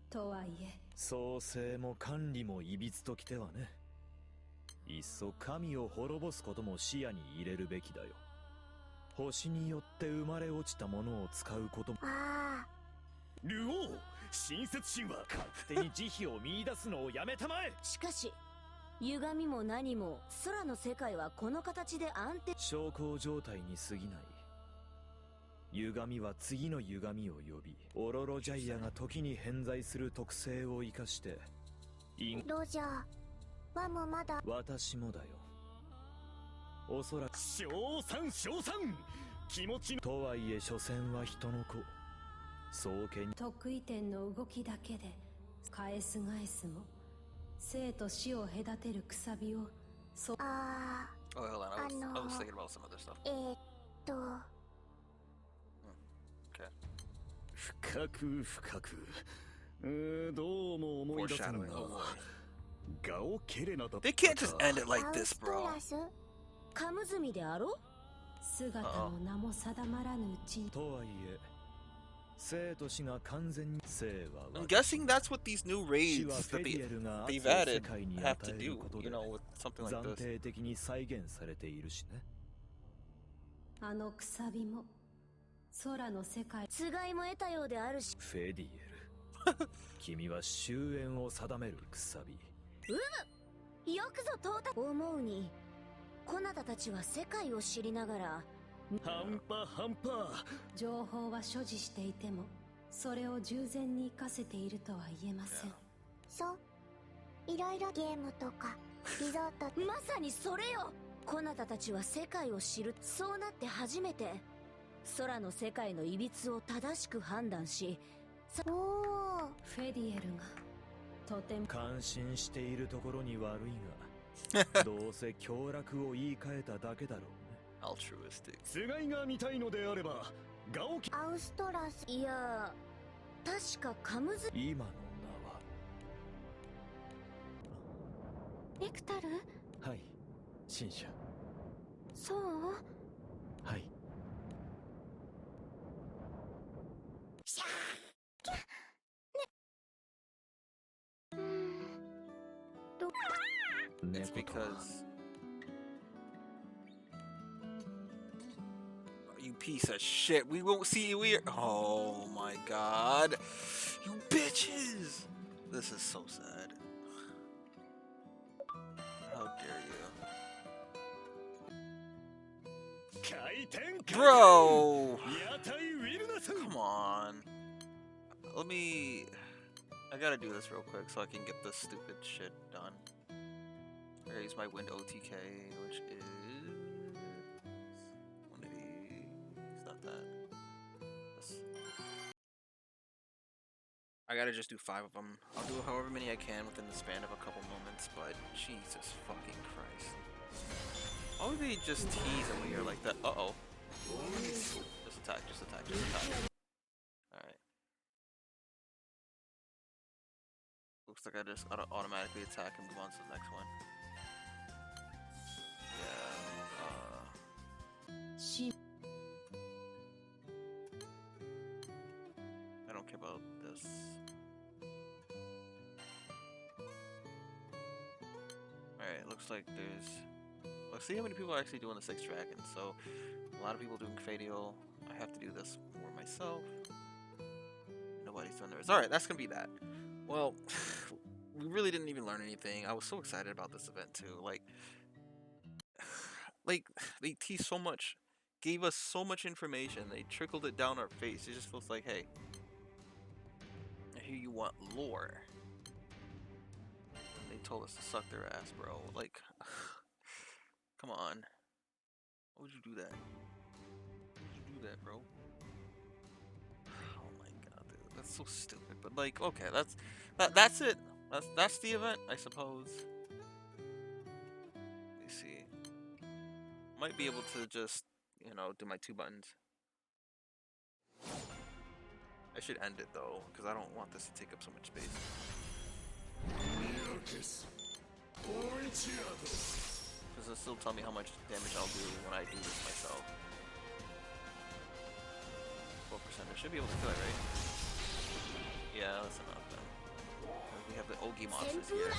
とはいえ創生も管理もいびつときてはねいっそ神を滅ぼすことも視野に入れるべきだよ星によって生まれ落ちたものを使うこともああルオー親切心は勝手に慈悲を見出すのをやめたまえしかし歪みも何も空の世界はこの形で安定小康状態に過ぎない歪みは次の歪みを呼び、オロロジャイアが時に偏在する特性を生かして。ロジャー、ワムまだ。私もだよ。おそらく賞賛気持ちとはいえ所詮は人の子。双剣得意点の動きだけで返す返すも生と死を隔てるくさびをあOh, hold on. I was thinking about some other stuff. Okay. 深くどうも思い出せんな。ガオケレナだったか。 They can't just end it like this, bro. カムズミであろ？姿も名も定まらぬうちに。とはいえ、生と死が完全に生は。I'm guessing that's what these new raids that they've added have to do, you know, with something like 暫 this. 定的に再現されているしね。あのくさびも空の世界。つがいも得たようであるし。フェディエル。君は終焉を定めるくさび。よくぞ到達。思うに、こなたたちは世界を知りながら。半端。情報は所持していてもそれを従前に活かせているとは言えません。そう、いろいろゲームとかリゾート。まさにそれよ。こなたたちは世界を知る。そうなって初めて空の世界のいびつを正しく判断し。おお、フェディエルがとても感心しているところに悪いがどうせ凶楽を言い換えただけだろうね。Altruistic. つがいが見たいのであればガオケ。アウストラス。いや、確かカムズ。今の名は。レクタル？はい、新社。そう？はい。シャーね。It's because you piece of shit. We won't see Ewiyar. Oh my god, you bitches! This is so sad. How dare you, bro? Come on. Let me. I gotta do this real quick so I can get this stupid shit done. I gotta use my Wind OTK, which is 180. It's not that. This. I gotta just do 5 of them. I'll do however many I can within the span of a couple moments, but Jesus fucking Christ. Why would they just tease Ewiyar like that? Uh-oh. Just attack. Alright. Looks like I just automatically attack and move on to the next one. I don't care about this. Alright, looks like there's... Let's see how many people are actually doing the 6 dragons. So, a lot of people doing Fediel. I have to do this more myself. Nobody's doing theirs. Alright, that's gonna be that. Well, we really didn't even learn anything. I was so excited about this event too. Like they teased so much, gave us so much information. They trickled it down our face. It just feels like, hey, I hear you want lore. And they told us to suck their ass, bro. Like, come on. Why would you do that? Why would you do that, bro? Oh my god, dude, that's so stupid. But like, okay, that's it. That's the event, I suppose. Let me see. Might be able to just, you know, do my 2 buttons. I should end it though, because I don't want this to take up so much space. Because it'll still tell me how much damage I'll do when I do this myself. 12%. I should be able to kill it, right? Yeah, that's enough then. We have the Ogi monsters here.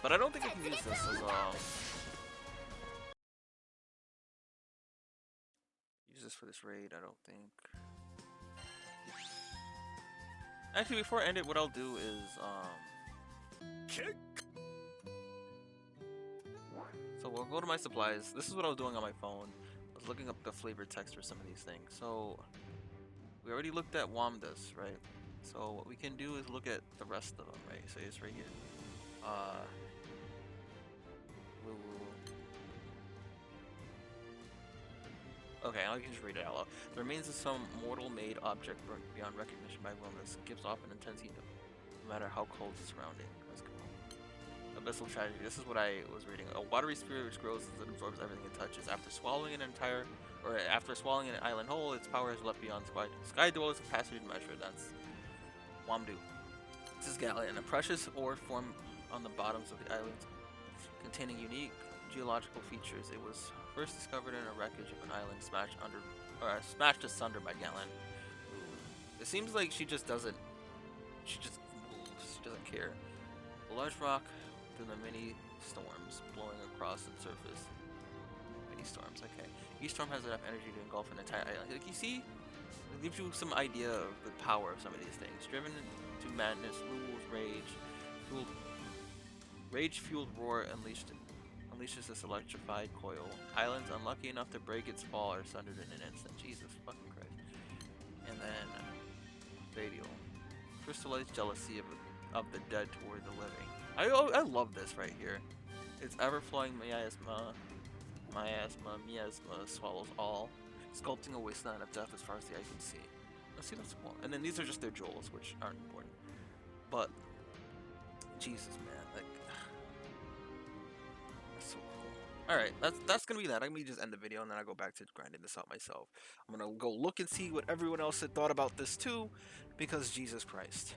But I don't think I can use this as use this for this raid, I don't think. Actually, before I end it, what I'll do is we'll go to my supplies. This is what I was doing on my phone. I was looking up the flavor text for some of these things. So we already looked at Wamdas, right? So what we can do is look at the rest of them, right? So it's right here. Okay, I can just read it out loud. The remains of some mortal-made object burnt beyond recognition by Wilnas gives off an intense heat, no matter how cold the surrounding. Let's go. Abyssal tragedy. This is what I was reading. A watery spirit which grows as it absorbs everything it touches. After swallowing an island whole, its power has leapt beyond sky dwellers' capacity to measure. That's Wamdu. This is Galleon, a precious ore formed on the bottoms of the island, containing unique geological features. It was first discovered in a wreckage of an island smashed asunder by Galleon. It seems like she just doesn't moves. She doesn't care. A large rock through the many storms blowing across its surface. Many storms, okay. Each storm has enough energy to engulf an entire island. Like you see, it gives you some idea of the power of some of these things. Driven to madness, rules, rage-fueled roar unleashes this electrified coil. Islands unlucky enough to break its fall are sundered in an instant. Jesus fucking Christ. And then Fediel. Crystallized jealousy of the dead toward the living. I love this right here. Its ever-flowing miasma swallows all, sculpting a wasteland of death as far as the eye can see. Let's see, that's cool. And then these are just their jewels, which aren't important. But Jesus, man, like that's so cool. All right, that's gonna be that. I'm gonna just end the video and then I go back to grinding this out myself. I'm gonna go look and see what everyone else had thought about this too, because Jesus Christ.